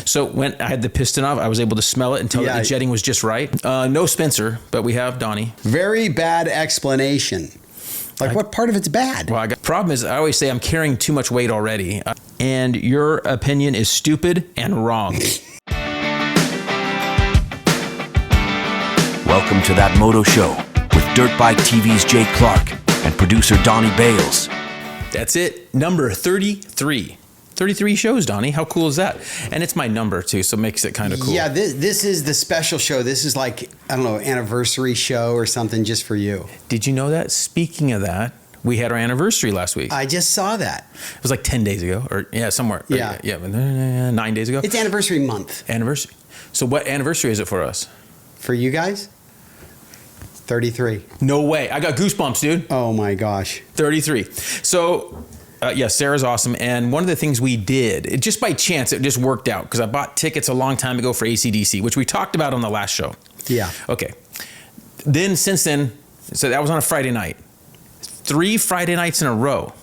So when I had the piston off, I was able to smell it and tell that the jetting was just right. No Spencer, but we have Donnie. Very bad explanation. Like, what part of it's bad? Well, problem is, I always say I'm carrying too much weight already. And your opinion is stupid and wrong. Welcome to That Moto Show with Dirt Bike TV's Jake Clark and producer Donnie Bales. That's it. Number 33. 33 shows, Donnie. How cool is that? And it's my number, too, so it makes it kind of cool. Yeah, this is the special show. This is like, I don't know, anniversary show or something just for you. Did you know that? Speaking of that, we had our anniversary last week. I just saw that. It was like 10 days ago, or somewhere. Yeah. 9 days ago. It's anniversary month. Anniversary. So what anniversary is it for us? For you guys? 33. No way. I got goosebumps, dude. Oh, my gosh. 33. So... yes, Sarah's awesome. And one of the things we did, just by chance, it just worked out because I bought tickets a long time ago for AC/DC, which we talked about on the last show. Yeah. Okay. Then since then, so that was on a Friday night. 3 Friday nights in a row,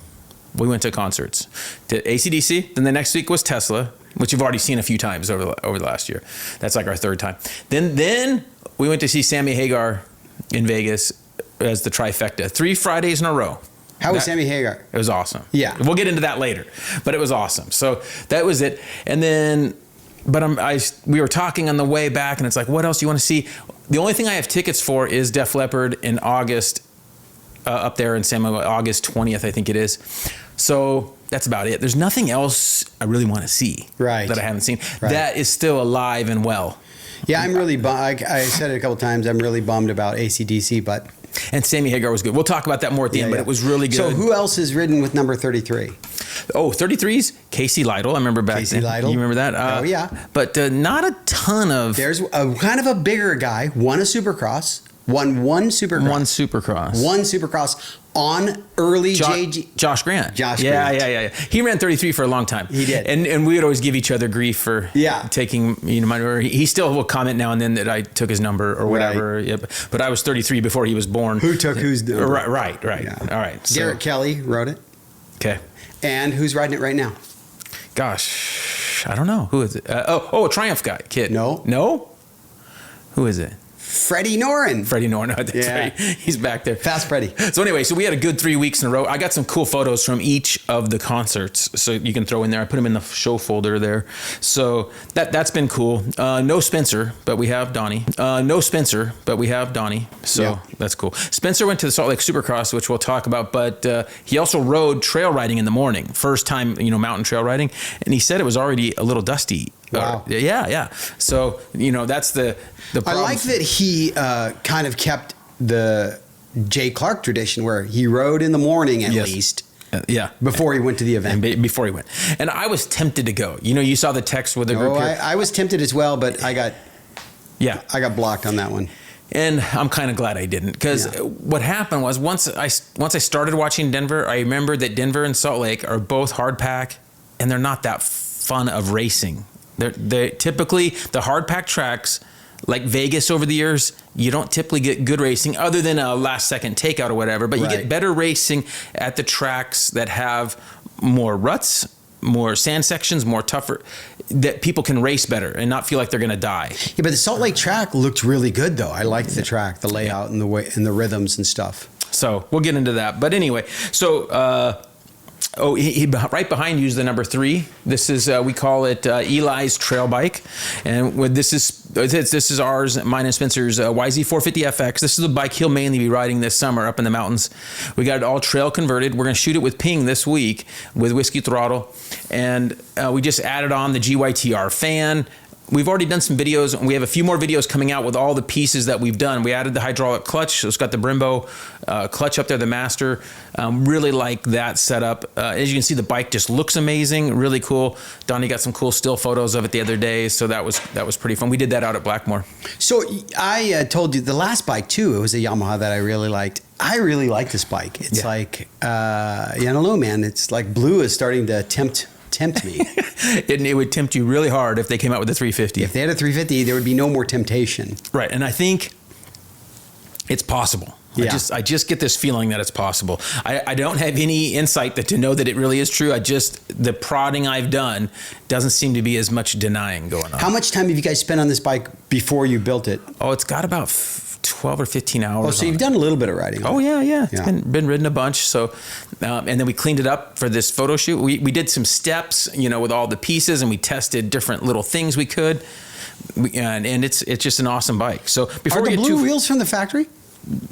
we went to concerts. To AC/DC, then the next week was Tesla, which you've already seen a few times over the last year. That's like our 3rd time. Then we went to see Sammy Hagar in Vegas as the trifecta. 3 Fridays in a row. How was Sammy Hagar? It was awesome. Yeah. We'll get into that later, but it was awesome. So that was it. And then, we were talking on the way back and it's like, what else do you want to see? The only thing I have tickets for is Def Leppard in August, up there in August 20th, I think it is. So that's about it. There's nothing else I really want to see that I haven't seen. Right. That is still alive and well. Yeah, I'm really bummed. I said it a couple times. I'm really bummed about AC/DC, but... And Sammy Hagar was good. We'll talk about that more at the end, but it was really good. So who else is ridden with number 33? Oh, 33's Casey Lytle. I remember back then. Lytle. You remember that? Oh, yeah. But not a ton of... There's kind of a bigger guy, won a Supercross, won one Supercross. One Supercross on early JG. Josh Grant. Grant. Yeah. He ran 33 for a long time. He did. And we would always give each other grief for taking, my number. He still will comment now and then that I took his number or whatever. Right. Yeah, but I was 33 before he was born. Who took whose number? Right. Yeah. All right. Derek Kelly wrote it. Okay. And who's riding it right now? Gosh, I don't know. Who is it? A Triumph guy, kid. No? Who is it? Freddie Noren. That's right. He's back there. Fast Freddie. So anyway, we had a good 3 weeks in a row. I got some cool photos from each of the concerts, so you can throw in there. I put them in the show folder there. So that's been cool. No Spencer, but we have Donnie. So that's cool. Spencer went to the Salt Lake Supercross, which we'll talk about, but he also rode trail riding in the morning. First time, mountain trail riding. And he said it was already a little dusty. Wow. Yeah. So, that's the problem. I like that he kind of kept the Jay Clark tradition where he rode in the morning at least. Before he went to the event. Before he went. And I was tempted to go. You saw the text with the group here. I was tempted as well, but I got blocked on that one. And I'm kind of glad I didn't, because what happened was once I started watching Denver, I remembered that Denver and Salt Lake are both hard pack, and they're not that fun of racing. They're typically the hard pack tracks, like Vegas over the years, you don't typically get good racing other than a last second takeout or whatever, but you get better racing at the tracks that have more ruts, more sand sections, more tougher, that people can race better and not feel like they're going to die. Yeah, but the Salt Lake track looked really good though. I liked the track, the layout and the way and the rhythms and stuff. So we'll get into that. But anyway, so he right behind you is the number 3. This is we call it Eli's trail bike, and this is ours, mine and Spencer's YZ450FX. This is the bike he'll mainly be riding this summer up in the mountains. We got it all trail converted. We're going to shoot it with Ping this week with Whiskey Throttle, and we just added on the GYTR fan. We've already done some videos, and we have a few more videos coming out with all the pieces that we've done. We added the hydraulic clutch, so it's got the Brembo clutch up there, the Master. Really like that setup. As you can see, the bike just looks amazing, really cool. Donnie got some cool still photos of it the other day, so that was pretty fun. We did that out at Blackmore. So I told you the last bike too. It was a Yamaha that I really liked. I really like this bike. It's like I don't know, man. It's like blue is starting to tempt me. It would tempt you really hard if they came out with a 350. If they had a 350, there would be no more temptation. Right, and I think it's possible. Yeah. I just get this feeling that it's possible. I don't have any insight to know that it really is true. The prodding I've done doesn't seem to be as much denying going on. How much time have you guys spent on this bike before you built it? Oh, it's got about 12 or 15 hours. Oh, so you've done a little bit of riding. Oh yeah. It's been ridden a bunch. So, and then we cleaned it up for this photo shoot. We did some steps, with all the pieces, and we tested different little things we could. And it's just an awesome bike. So before Are we the get blue wheels from the factory?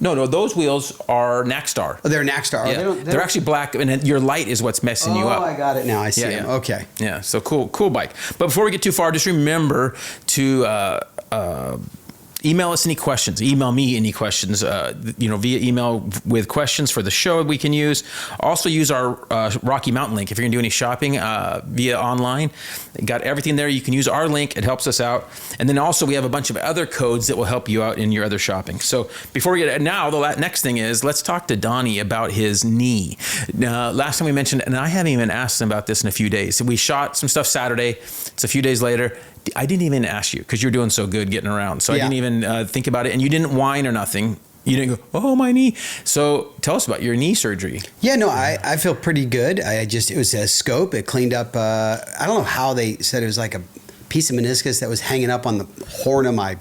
No, those wheels are Nackstar. Oh, they're Nackstar. Yeah. They're actually black, and your light is what's messing you up. Oh, I got it now. I see them. Yeah. Okay. Yeah, so cool bike. But before we get too far, just remember to email us any questions. Email me any questions, via email with questions for the show we can use. Also use our Rocky Mountain link if you're going to do any shopping via online. Got everything there. You can use our link. It helps us out. And then also we have a bunch of other codes that will help you out in your other shopping. So before we get now, the next thing is let's talk to Donnie about his knee. Last time we mentioned, and I haven't even asked him about this in a few days. We shot some stuff Saturday. It's a few days later. I didn't even ask you because you're doing so good getting around. So I didn't even think about it. And you didn't whine or nothing. You didn't go, oh, my knee. So tell us about your knee surgery. Yeah, no, I feel pretty good. It was a scope. It cleaned up. I don't know how they said it was like a piece of meniscus that was hanging up on the horn of my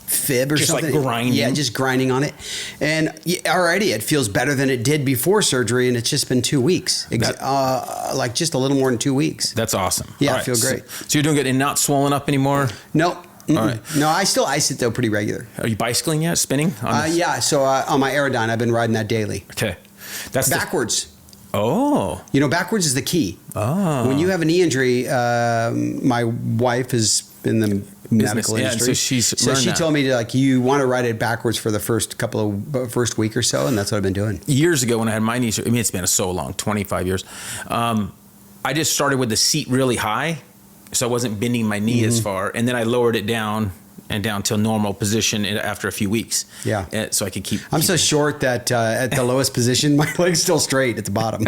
fib or just something. Like grinding. Yeah, just grinding on it. And already it feels better than it did before surgery, and it's just been 2 weeks. Like just a little more than 2 weeks. That's awesome. Yeah, right, I feel great. So you're doing good and not swollen up anymore? No. All right. No, I still ice it though pretty regular. Are you bicycling yet? Spinning? Yeah, so on my Aerodyne, I've been riding that daily. Okay. That's backwards. Oh. Backwards is the key. Oh. When you have a knee injury, my wife is in the medical industry. So she told me to you want to ride it backwards for the first week or so, and that's what I've been doing. Years ago when I had my knee surgery, it's been so long, 25 years. I just started with the seat really high, so I wasn't bending my knee as far, and then I lowered it down till normal position after a few weeks. Yeah. So I could keep. I'm so short that at the lowest position, my leg's still straight at the bottom.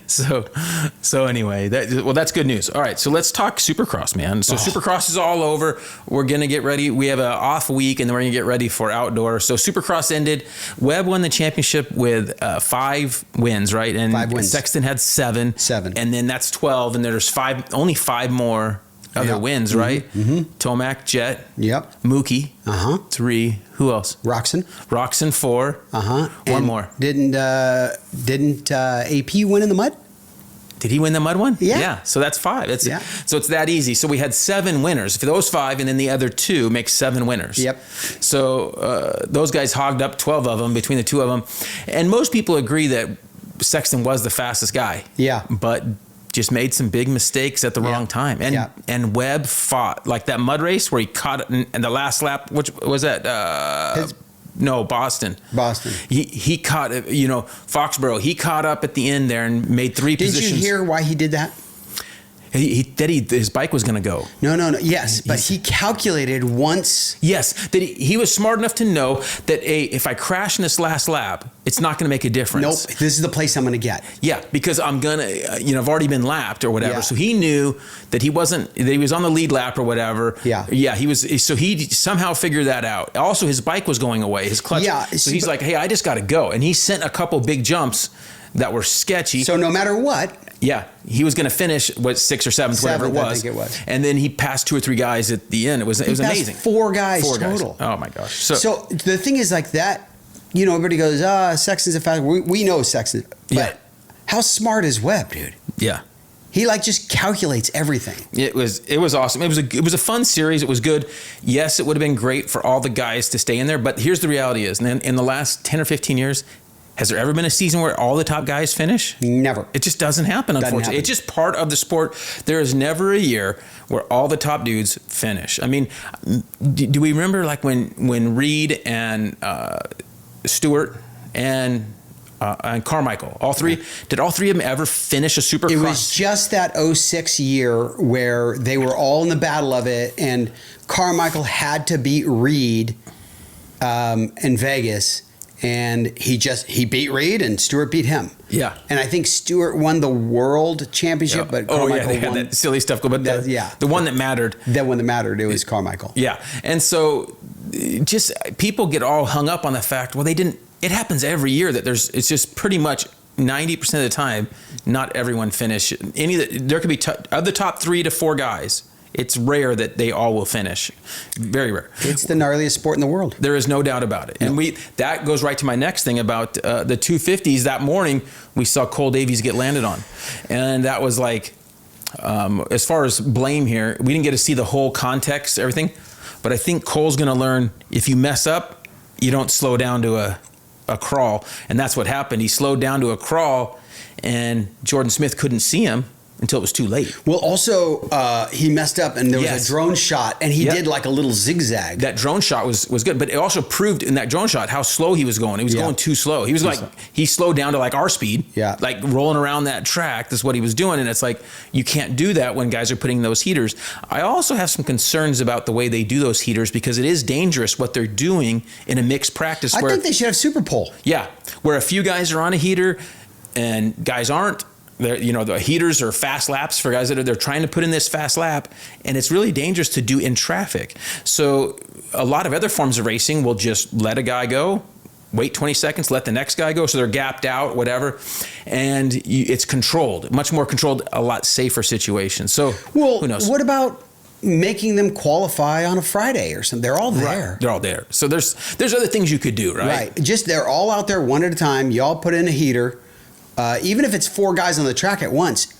So anyway, that's good news. All right, so let's talk Supercross, man. So Supercross is all over. We're gonna get ready. We have an off week, and then we're gonna get ready for outdoor. So Supercross ended. Webb won the championship with 5 wins, right? And 5 wins. Sexton had 7. And then that's 12, and there's only 5 more other wins, right? Tomac, Jet. Yep. Mookie. 3. Who else? Roxon 4. One more. Didn't AP win in the mud? Did he win the mud one? Yeah. So that's 5. So it's that easy. So we had 7 winners. For those 5, and then the other 2 make 7 winners. Yep. So those guys hogged up 12 of them between the 2 of them. And most people agree that Sexton was the fastest guy. Yeah. But just made some big mistakes at the wrong time. And Webb fought like that mud race where he caught it in the last lap. Which was that? No, Boston. He caught, Foxborough. He caught up at the end there and made 3 positions. Did you hear why he did that? His bike was going to go. No. Yes, but he calculated once. Yes, that he was smart enough to know that if I crash in this last lap, it's not going to make a difference. Nope, this is the place I'm going to get. Yeah, because I'm going to, I've already been lapped or whatever. Yeah. So he knew that he was on the lead lap or whatever. Yeah. Yeah, so he somehow figured that out. Also, his bike was going away, his clutch. Yeah. So he's like, hey, I just got to go. And he sent a couple big jumps that were sketchy. So no matter what. Yeah, he was going to finish 6th or 7th, whatever it was. I think it was. And then he passed 2 or 3 guys at the end. It was amazing. 4 guys total. Oh my gosh. So the thing is like that. Everybody goes, Sexton's a fast. We know Sexton. But how smart is Webb, dude? Yeah. He just calculates everything. It was awesome. It was a fun series. It was good. Yes, it would have been great for all the guys to stay in there. But here's the reality: is in the last 10 or 15 years. Has there ever been a season where all the top guys finish? Never. It just doesn't happen, unfortunately. It's just part of the sport. There is never a year where all the top dudes finish. I mean, do we remember when Reed and Stewart and Carmichael, all 3, did all 3 of them ever finish a Supercross? It was just that 06 year where they were all in the battle of it, and Carmichael had to beat Reed in Vegas. And he beat Reed and Stewart beat him. Yeah. And I think Stewart won the world championship, but Carmichael they had won. that silly stuff. But the one that mattered. The one that mattered, it was Carmichael. Yeah. And so just people get all hung up on the fact, well, they didn't it happens every year that it's just pretty much 90% of the time, not everyone finish. There could be of the top 3 to 4 guys. It's rare that they all will finish. Very rare. It's the gnarliest sport in the world. There is no doubt about it. And that goes right to my next thing about the 250s. That morning, we saw Cole Davies get landed on. And that was like, as far as blame here, we didn't get to see the whole context, everything. But I think Cole's going to learn, if you mess up, you don't slow down to a crawl. And that's what happened. He slowed down to a crawl, and Jordan Smith couldn't see him until it was too late. Well, also, he messed up, and there was a drone shot, and he did like a little zigzag. That drone shot was good, but it also proved in that drone shot how slow he was going. He was going too slow. He was he slowed down to like our speed, like rolling around that track. That's what he was doing, and it's like, you can't do that when guys are putting those heaters. I also have some concerns about the way they do those heaters, because it is dangerous what they're doing in a mixed practice. I think they should have super pole. Yeah, where a few guys are on a heater and guys aren't. The heaters are fast laps for guys they're trying to put in this fast lap, and it's really dangerous to do in traffic. So a lot of other forms of racing will just let a guy go, wait 20 seconds, let the next guy go, so they're gapped out, whatever, and it's controlled, much more controlled, a lot safer situation. So who knows? What about making them qualify on a Friday or something? They're all there. Right. They're all there. So there's other things you could do, right? Right. Just they're all out there one at a time. Y'all put in a heater. Even if it's 4 guys on the track at once,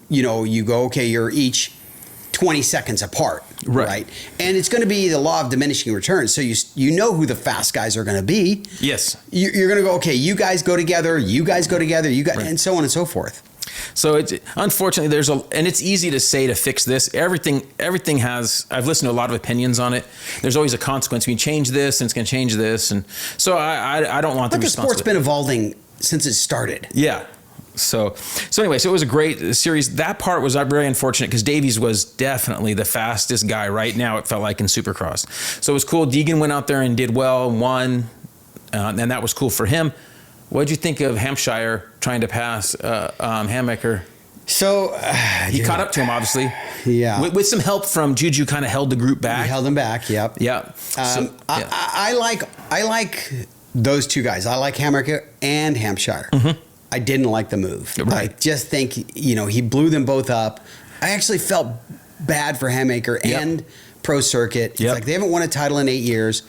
you go, okay, you're each 20 seconds apart, right? And it's going to be the law of diminishing returns. So you know who the fast guys are going to be. Yes. You're going to go, okay, you guys go together, you guys go together, and so on and so forth. So unfortunately and it's easy to say to fix this. Everything has. I've listened to a lot of opinions on it. There's always a consequence. We change this, and it's going to change this, and so I don't want the responsibility. But the sport's been evolving since it started. Yeah. So anyway, so it was a great series. That part was very unfortunate because Davies was definitely the fastest guy right now, it felt like, in Supercross. So it was cool. Deegan went out there and did well, won, and that was cool for him. What did you think of Hampshire trying to pass Hammaker? So he caught up to him, obviously. Yeah. With some help from Juju, kind of held the group back. He held them back. Yep. Yeah. I like those 2 guys. I like Hammaker and Hampshire. Mm-hmm. I didn't like the move. Right. I just think, he blew them both up. I actually felt bad for Hammaker and Pro Circuit. It's like they haven't won a title in 8 years.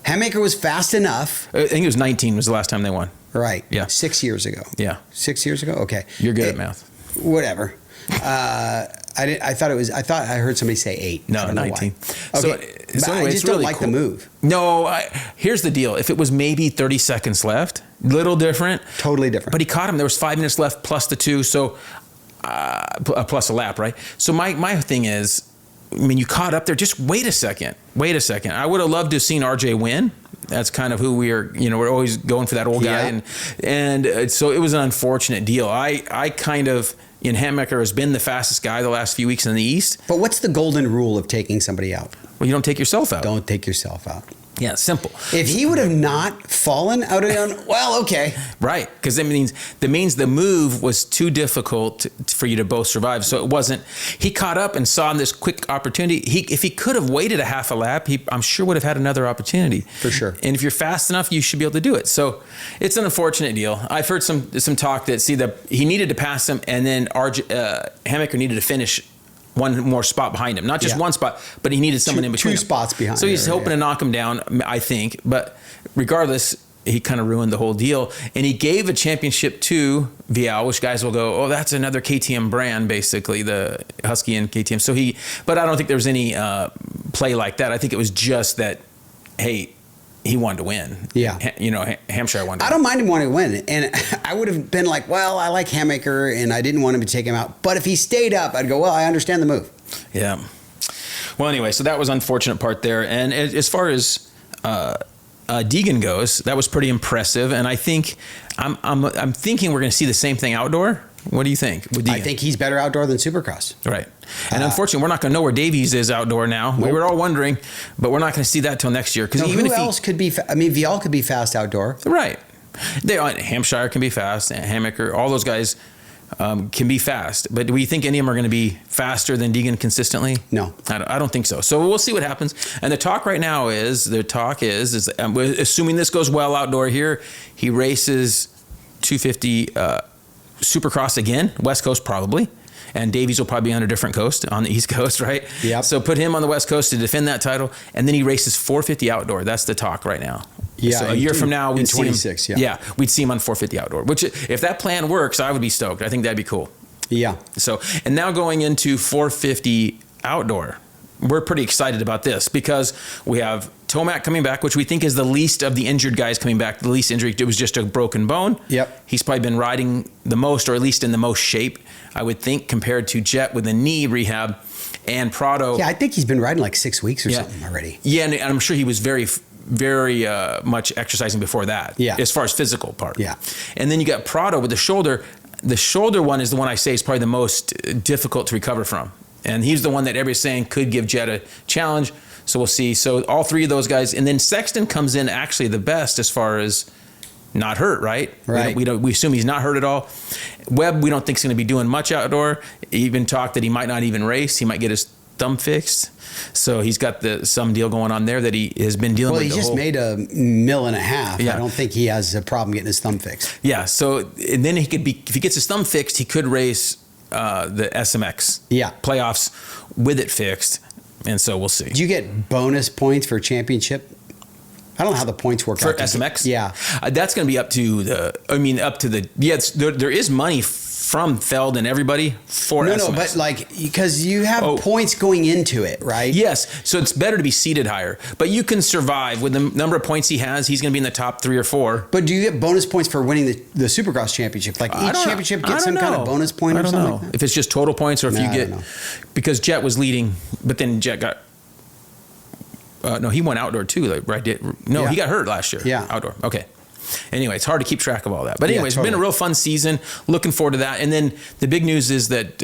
Hammaker was fast enough. I think it was 19 was the last time they won. Right. Yeah. 6 years ago. Yeah. 6 years ago? Okay. You're good at math. Whatever. I thought I heard somebody say 8. No, 19. Okay. So anyway, I just don't like the move. No, here's the deal. If it was maybe 30 seconds left, little different. Totally different. But he caught him. There was 5 minutes left plus the 2, so plus a lap, right? So my thing is, you caught up there. Just wait a second. I would have loved to have seen RJ win. That's kind of who we are. We're always going for that old guy, and so it was an unfortunate deal. I kind of. Hammaker has been the fastest guy the last few weeks in the East. But what's the golden rule of taking somebody out? Well, you don't take yourself out. Don't take yourself out. Yeah, simple. If he would have not fallen out of well, okay. Right, because that means the move was too difficult for you to both survive. So it wasn't. He caught up and saw this quick opportunity. If he could have waited a half a lap, I'm sure would have had another opportunity. For sure. And if you're fast enough, you should be able to do it. So it's an unfortunate deal. I've heard some talk that he needed to pass him, and then Hammaker needed to finish one more spot behind him. Not just one spot, but he needed someone in between. 2 spots behind. So he's hoping to knock him down, I think. But regardless, he kind of ruined the whole deal. And he gave a championship to Vial, which guys will go, oh, that's another KTM brand, basically, the Husky and KTM. But I don't think there was any play like that. I think it was just that, hey, he wanted to win. Yeah. Hampshire wanted to win. I don't mind him wanting to win. And I would have been like, well, I like Hammaker and I didn't want him to take him out. But if he stayed up, I'd go, well, I understand the move. Yeah. Well, anyway, so that was unfortunate part there. And as far as Deegan goes, that was pretty impressive. And I think I'm thinking we're going to see the same thing outdoor. What do you think with Deegan? I think he's better outdoor than Supercross. Right. And unfortunately, we're not going to know where Davies is outdoor now. Nope. We were all wondering, but we're not going to see that till next year. Because who else could be? Vial could be fast outdoor. Right. Hampshire can be fast. Hammaker, all those guys. can be fast. But do we think any of them are going to be faster than Deegan consistently? No. I don't think so. So we'll see what happens. And the talk right now is, assuming this goes well outdoor here, he races 250 Supercross again, West Coast probably. And Davies will probably be on a different coast, on the East Coast, right? Yeah. So put him on the West Coast to defend that title, and then he races 450 outdoor. That's the talk right now. Yeah. So a year from now, we'd see him. 26, yeah, we'd see him on 450 outdoor. Which, if that plan works, I would be stoked. I think that'd be cool. Yeah. So, and now going into 450 outdoor, we're pretty excited about this because we have Tomac coming back, which we think is the least of the injured guys coming back. The least injury, it was just a broken bone. Yep. He's probably been riding the most, or at least in the most shape, I would think, compared to Jet with the knee rehab and Prado. Yeah, I think he's been riding like 6 weeks or something already. Yeah, and I'm sure he was very much exercising before that. Yeah. As far as physical part. Yeah. And then you got Prado with the shoulder. The shoulder one is the one I say is probably the most difficult to recover from. And he's the one that everybody's saying could give Jet a challenge. So we'll see. So all three of those guys. And then Sexton comes in actually the best as far as not hurt, right? Right. We assume he's not hurt at all. Webb, we don't think is going to be doing much outdoor. Even talked that he might not even race. He might get his thumb fixed. So he's got some deal going on there that he has been dealing with. Well, he just made $1.5 million. Yeah. I don't think he has a problem getting his thumb fixed. Yeah. So, and then he could be, if he gets his thumb fixed, he could race the SMX playoffs with it fixed. And so we'll see. Do you get bonus points for championship? I don't know how the points work for out. SMX? Yeah. That's going to be up to there is money from Feld and everybody for SMX. No, but like, because you have points going into it, right? Yes. So it's better to be seated higher. But you can survive with the number of points he has. He's going to be in the top 3 or 4. But do you get bonus points for winning the Supercross championship? Like each championship gets some kind of bonus point or something? I don't know. Like that? If it's just total points or if you get, because Jet was leading, but then Jet got, no, he went outdoor too. Like, right? He got hurt last year. Yeah. Outdoor. Okay. Anyway, it's hard to keep track of all that. But anyway, It's been a real fun season. Looking forward to that. And then the big news is that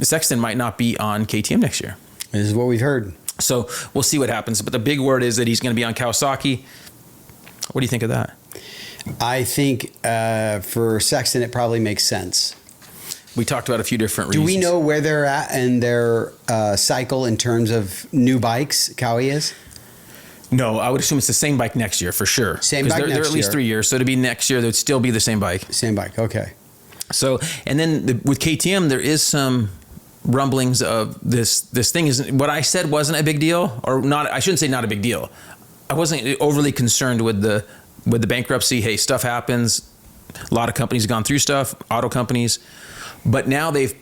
Sexton might not be on KTM next year. This is what we've heard. So we'll see what happens. But the big word is that he's going to be on Kawasaki. What do you think of that? I think for Sexton, it probably makes sense. We talked about a few different reasons. Do we know where they're at in their cycle in terms of new bikes, Cowie is? No, I would assume it's the same bike next year for sure. Same bike next year. They're at least 3 years. So to be next year, they'd still be the same bike. Same bike, okay. So, and then with KTM, there is some rumblings of this thing isn't, what I said wasn't a big deal, or not, I shouldn't say not a big deal. I wasn't overly concerned with the bankruptcy. Hey, stuff happens. A lot of companies have gone through stuff, auto companies. But now they've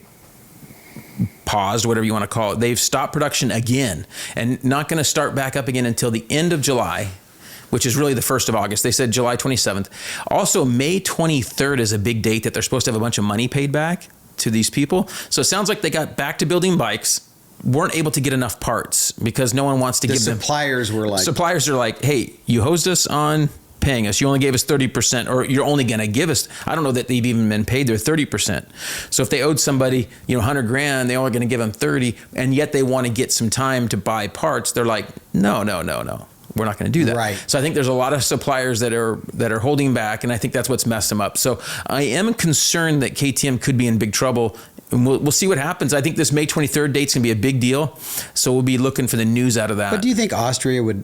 paused, whatever you want to call it. They've stopped production again and not going to start back up again until the end of July, which is really the 1st of August. They said July 27th. Also, May 23rd is a big date that they're supposed to have a bunch of money paid back to these people. So it sounds like they got back to building bikes, weren't able to get enough parts because no one wants to give them. Suppliers are like, hey, you hosed us on paying us. You only gave us 30%, or you're only going to give us, I don't know that they've even been paid their 30%. So if they owed somebody, $100,000, they're only going to give them 30, and yet they want to get some time to buy parts. They're like, no. We're not going to do that. Right. So I think there's a lot of suppliers that are holding back, and I think that's what's messed them up. So I am concerned that KTM could be in big trouble. And we'll see what happens. I think this May 23rd date's going to be a big deal. So we'll be looking for the news out of that. But do you think Austria would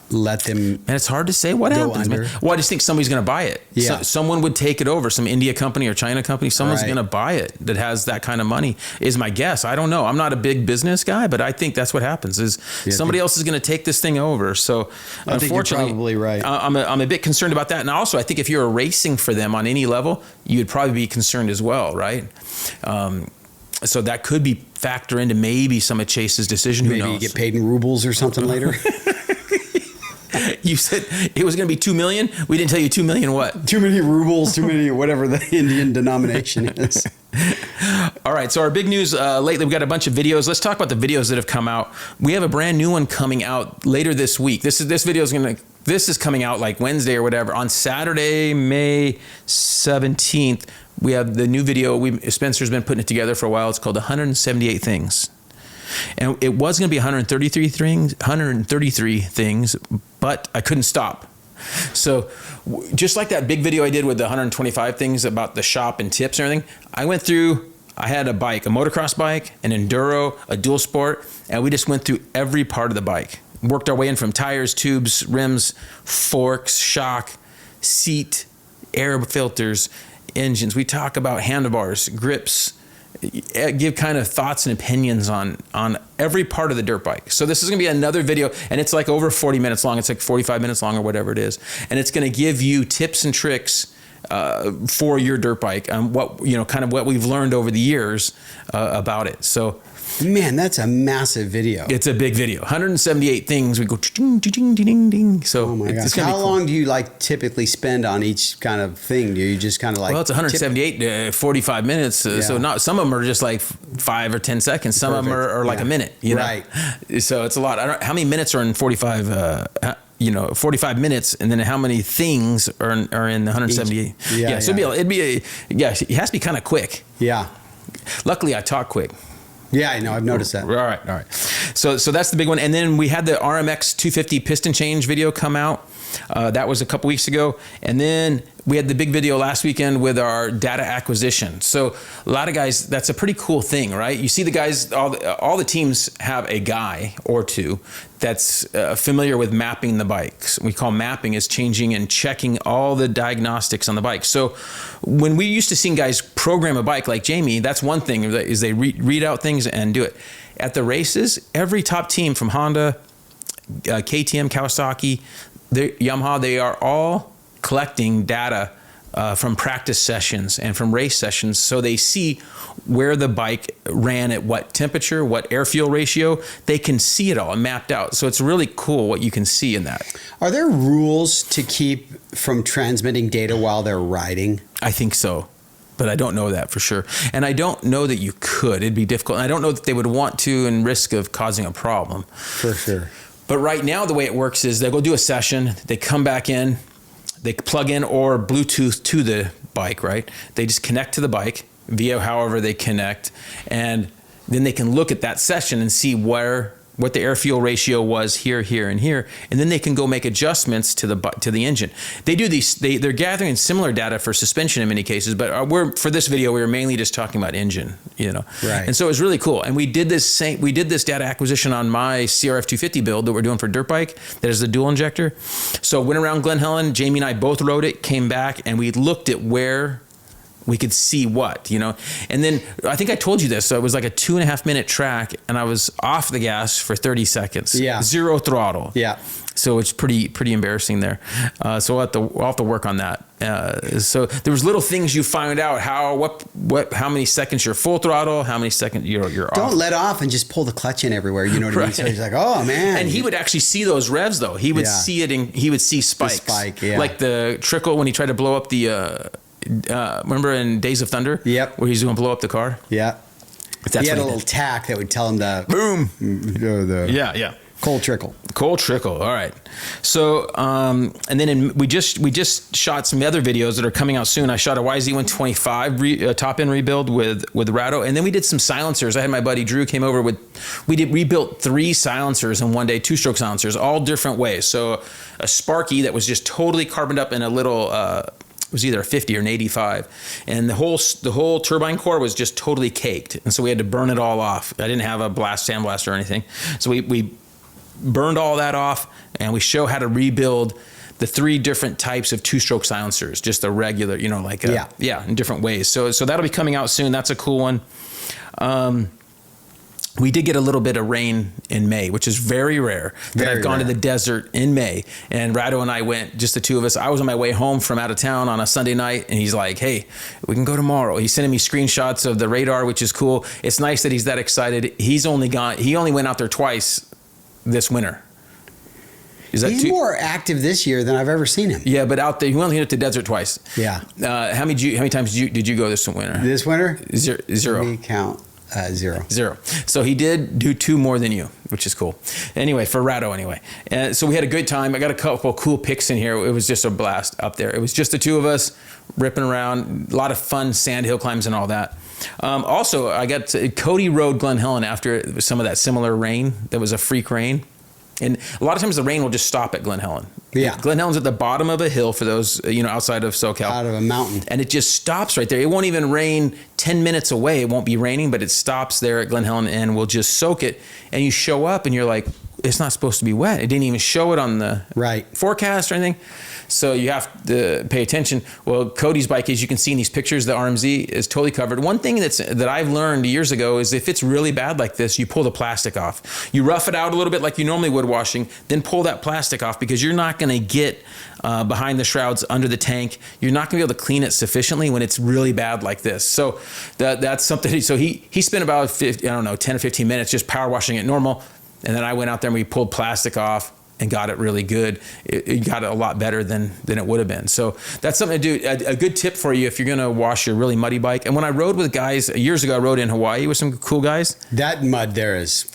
let them? And it's hard to say what happens, man. Well, I just think somebody's going to buy it. Yeah. Someone would take it over. Some India company or China company. Someone's going to buy it that has that kind of money, is my guess. I don't know. I'm not a big business guy, but I think that's what happens is somebody else is going to take this thing over. So I think you're probably right. I'm a bit concerned about that. And also, I think if you're racing for them on any level, you'd probably be concerned as well, right? So that could be factor into maybe some of Chase's decision. Who knows? Maybe you get paid in rubles or something later. You said it was going to be 2 million. We didn't tell you 2 million what? Too many rubles, too many whatever the Indian denomination is. All right. So our big news lately, we've got a bunch of videos. Let's talk about the videos that have come out. We have a brand new one coming out later this week. This is coming out like Wednesday or whatever. On Saturday, May 17th, we have the new video. Spencer's been putting it together for a while. It's called 178 Things. And it was going to be 133 things, but I couldn't stop. So just like that big video I did with the 125 things about the shop and tips and everything, I had a bike, a motocross bike, an enduro, a dual sport, and we just went through every part of the bike. Worked our way in from tires, tubes, rims, forks, shock, seat, air filters, engines. We talk about handlebars, grips, give kind of thoughts and opinions on every part of the dirt bike. So this is going to be another video, and it's like over 40 minutes long. It's like 45 minutes long or whatever it is. And it's going to give you tips and tricks for your dirt bike, kind of what we've learned over the years about it. So, man, that's a massive video. It's a big video. 178 things. We go ding, ding, ding, ding. So, oh my gosh. How long do you typically spend on each kind of thing? Do you just kind of Well, it's 178 45 minutes. So not some of them are just like 5 or 10 seconds. Some of them are like a minute. Right. So it's a lot. How many minutes are in 45? 45 minutes, and then how many things are in the 178? So it has to be kind of quick. Yeah. Luckily, I talk quick. Yeah, I know. I've noticed that. All right. So that's the big one. And then we had the RMX 250 piston change video come out. That was a couple weeks ago. And then we had the big video last weekend with our data acquisition. So a lot of guys, that's a pretty cool thing, right? You see the guys, all the teams have a guy or two that's familiar with mapping the bikes. We call mapping is changing and checking all the diagnostics on the bike. So when we used to see guys program a bike like Jamie, that's one thing, is they read out things and do it. At the races, every top team from Honda, KTM, Kawasaki, Yamaha, they are all collecting data from practice sessions and from race sessions, so they see where the bike ran at what temperature, what air fuel ratio. They can see it all mapped out. So it's really cool what you can see in that. Are there rules to keep from transmitting data while they're riding? I think so, but I don't know that for sure. And I don't know that you could. It'd be difficult. And I don't know that they would want to, and risk of causing a problem. For sure. But right now, the way it works is they'll go do a session, they come back in, they plug in or Bluetooth to the bike, right? They just connect to the bike via however they connect, and then they can look at that session and see what the air fuel ratio was here, and here, and then they can go make adjustments to the engine. They do these. They're gathering similar data for suspension in many cases, but for this video we were mainly just talking about engine, Right. And so it was really cool. And we did this data acquisition on my CRF 250 build that we're doing for dirt bike. That is the dual injector. So went around Glen Helen. Jamie and I both rode it. Came back and we looked at where we could see what, and then I think I told you this. So it was like a 2.5 minute track, and I was off the gas for 30 seconds. Yeah. Zero throttle. Yeah. So it's pretty embarrassing there. So we'll have to work on that. So there was little things you find out how many seconds you're full throttle, how many seconds you're off. Don't let off and just pull the clutch in everywhere. You know what I mean? So he's like, oh man. And he would actually see those revs though. He would see it, and he would see spikes. The spike, yeah. Like the trickle when he tried to blow up the. Remember in Days of Thunder? Yep. Where he's going to blow up the car? Yeah. He had a little tack that would tell him to boom. Yeah. Cold trickle. All right. So, and then we just shot some other videos that are coming out soon. I shot a YZ125 top end rebuild with Rado, and then we did some silencers. I had my buddy Drew came over we rebuilt 3 silencers in one day, 2-stroke silencers, all different ways. So a Sparky that was just totally carboned up in a little. It was either a 50 or an 85, and the whole turbine core was just totally caked, and so we had to burn it all off. I didn't have a sandblaster or anything, so we burned all that off, and we show how to rebuild the 3 different types of 2-stroke silencers, just a regular, in different ways. So that'll be coming out soon. That's a cool one. We did get a little bit of rain in May, which is very rare. I've gone to the desert in May, and Rado and I went, just the two of us. I was on my way home from out of town on a Sunday night, and he's like, hey, we can go tomorrow. He's sending me screenshots of the radar, which is cool. It's nice that he's that excited. He only went out there twice this winter. He's more active this year than I've ever seen him. Yeah, but out there, he only hit the desert twice. Yeah. How many times did you go this winter? This winter? Zero. Let me count. Zero. So he did do 2 more than you, which is cool. Anyway, for Rado anyway. And so we had a good time. I got a couple cool pics in here. It was just a blast up there. It was just the 2 of us ripping around. A lot of fun sand hill climbs and all that. Also, Cody rode Glen Helen after some of that similar rain. That was a freak rain. And a lot of times the rain will just stop at Glen Helen. Yeah. Glen Helen's at the bottom of a hill for those, outside of SoCal. Out of a mountain. And it just stops right there. It won't even rain 10 minutes away. It won't be raining, but it stops there at Glen Helen and will just soak it. And you show up and you're like, it's not supposed to be wet. It didn't even show it on the forecast or anything. So you have to pay attention. Well, Cody's bike, as you can see in these pictures, the RMZ is totally covered. One thing that I've learned years ago is if it's really bad like this, you pull the plastic off. You rough it out a little bit like you normally would washing, then pull that plastic off because you're not going to get behind the shrouds under the tank. You're not going to be able to clean it sufficiently when it's really bad like this. So that's something. So he spent about 10 or 15 minutes just power washing it normal. And then I went out there and we pulled plastic off and got it really good. It got it a lot better than it would have been. So that's something to do. A good tip for you if you're going to wash your really muddy bike. And when I rode with guys, years ago, I rode in Hawaii with some cool guys. That mud there is.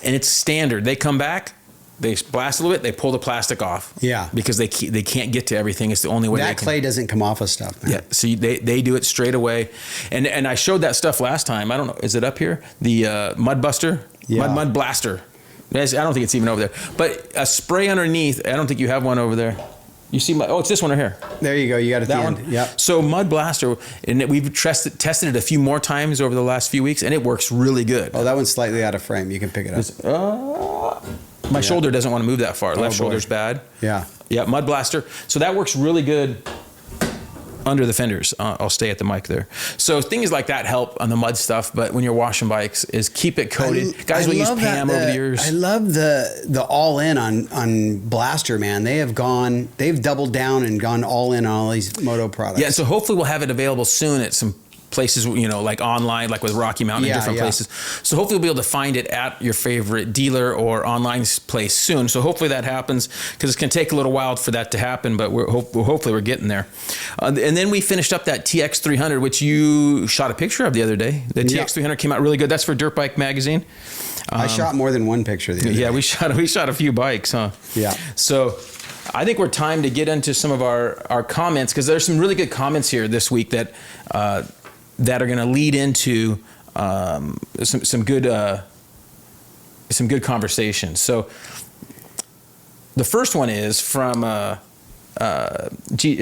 And it's standard. They come back, they blast a little bit, they pull the plastic off. Yeah. Because they can't get to everything. It's the only way that clay doesn't come off of stuff, man. Yeah. So they do it straight away. And I showed that stuff last time. I don't know. Is it up here? The Mud Buster? Yeah. Mud Blaster. I don't think it's even over there. But a spray underneath, I don't think you have one over there. You see it's this one right here. There you go. You got it. That at the one? end. Yep. So Mud Blaster, and we've tested it a few more times over the last few weeks, and it works really good. Oh, that one's slightly out of frame. You can pick it up. My shoulder doesn't want to move that far. Left shoulder's bad. Yeah. Yeah, Mud Blaster. So that works really good under the fenders. I'll stay at the mic there. So things like that help on the mud stuff, but when you're washing bikes is keep it coated. Guys will use Pam over the years. I love the all in on Blaster, man. They've doubled down and gone all in on all these Moto products. Yeah, so hopefully we'll have it available soon at some places, like online, like with Rocky Mountain and different places. So hopefully we'll be able to find it at your favorite dealer or online place soon. So hopefully that happens because it's going to take a little while for that to happen, but hopefully we're getting there. And then we finished up that TX300, which you shot a picture of the other day. The TX300 came out really good. That's for Dirt Bike Magazine. I shot more than one picture the other day. Yeah, we shot a few bikes, huh? Yeah. So I think we're time to get into some of our comments because there's some really good comments here this week that are going to lead into some good conversations. So the first one is from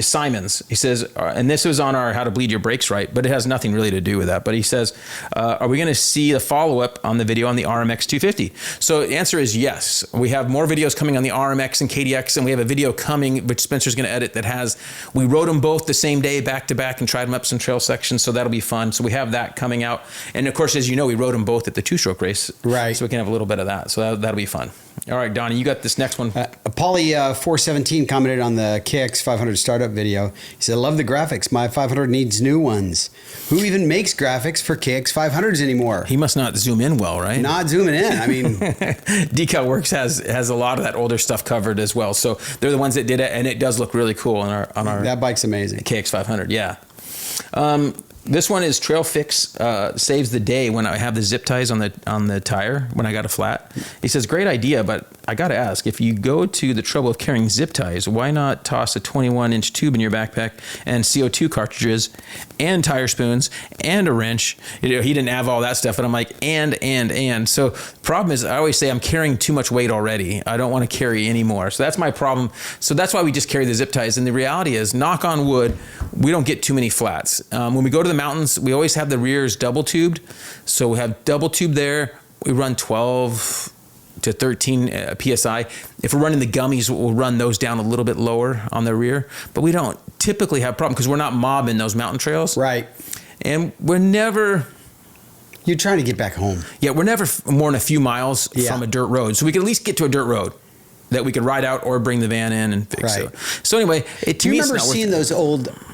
Simons. He says, and this was on our How to Bleed Your Brakes Right, but it has nothing really to do with that. But he says, are we going to see the follow-up on the video on the RMX 250? So the answer is yes. We have more videos coming on the RMX and KDX, and we have a video coming, which Spencer's going to edit, we rode them both the same day, back to back, and tried them up some trail sections, so that'll be fun. So we have that coming out. And of course, as you know, we rode them both at the two-stroke race. Right. So we can have a little bit of that. So that'll be fun. All right, Donnie, you got this next one. Polly 417 commented on the KX 500 startup video. He said, I love the graphics. My 500 needs new ones. Who even makes graphics for KX 500s anymore? He must not zoom in well, right? Not zooming in. I mean, Decal Works has a lot of that older stuff covered as well. So they're the ones that did it, and it does look really cool on our that bike's amazing. KX 500. Yeah. This one is Trail Fix saves the day when I have the zip ties on the tire when I got a flat. He says, great idea, but I got to ask, if you go to the trouble of carrying zip ties, why not toss a 21-inch tube in your backpack and CO2 cartridges and tire spoons and a wrench? He didn't have all that stuff, and I'm like, and. So the problem is I always say I'm carrying too much weight already. I don't want to carry any more. So that's my problem. So that's why we just carry the zip ties. And the reality is, knock on wood, we don't get too many flats. When we go to the mountains, we always have the rears double tubed. So we have double tube there. We run 12 to 13 PSI. If we're running the gummies, we'll run those down a little bit lower on the rear. But we don't typically have a problem because we're not mobbing those mountain trails. Right. And we're never... You're trying to get back home. Yeah, we're never more than a few miles from a dirt road. So we can at least get to a dirt road that we could ride out or bring the van in and fix. Right. So anyway, do you remember seeing those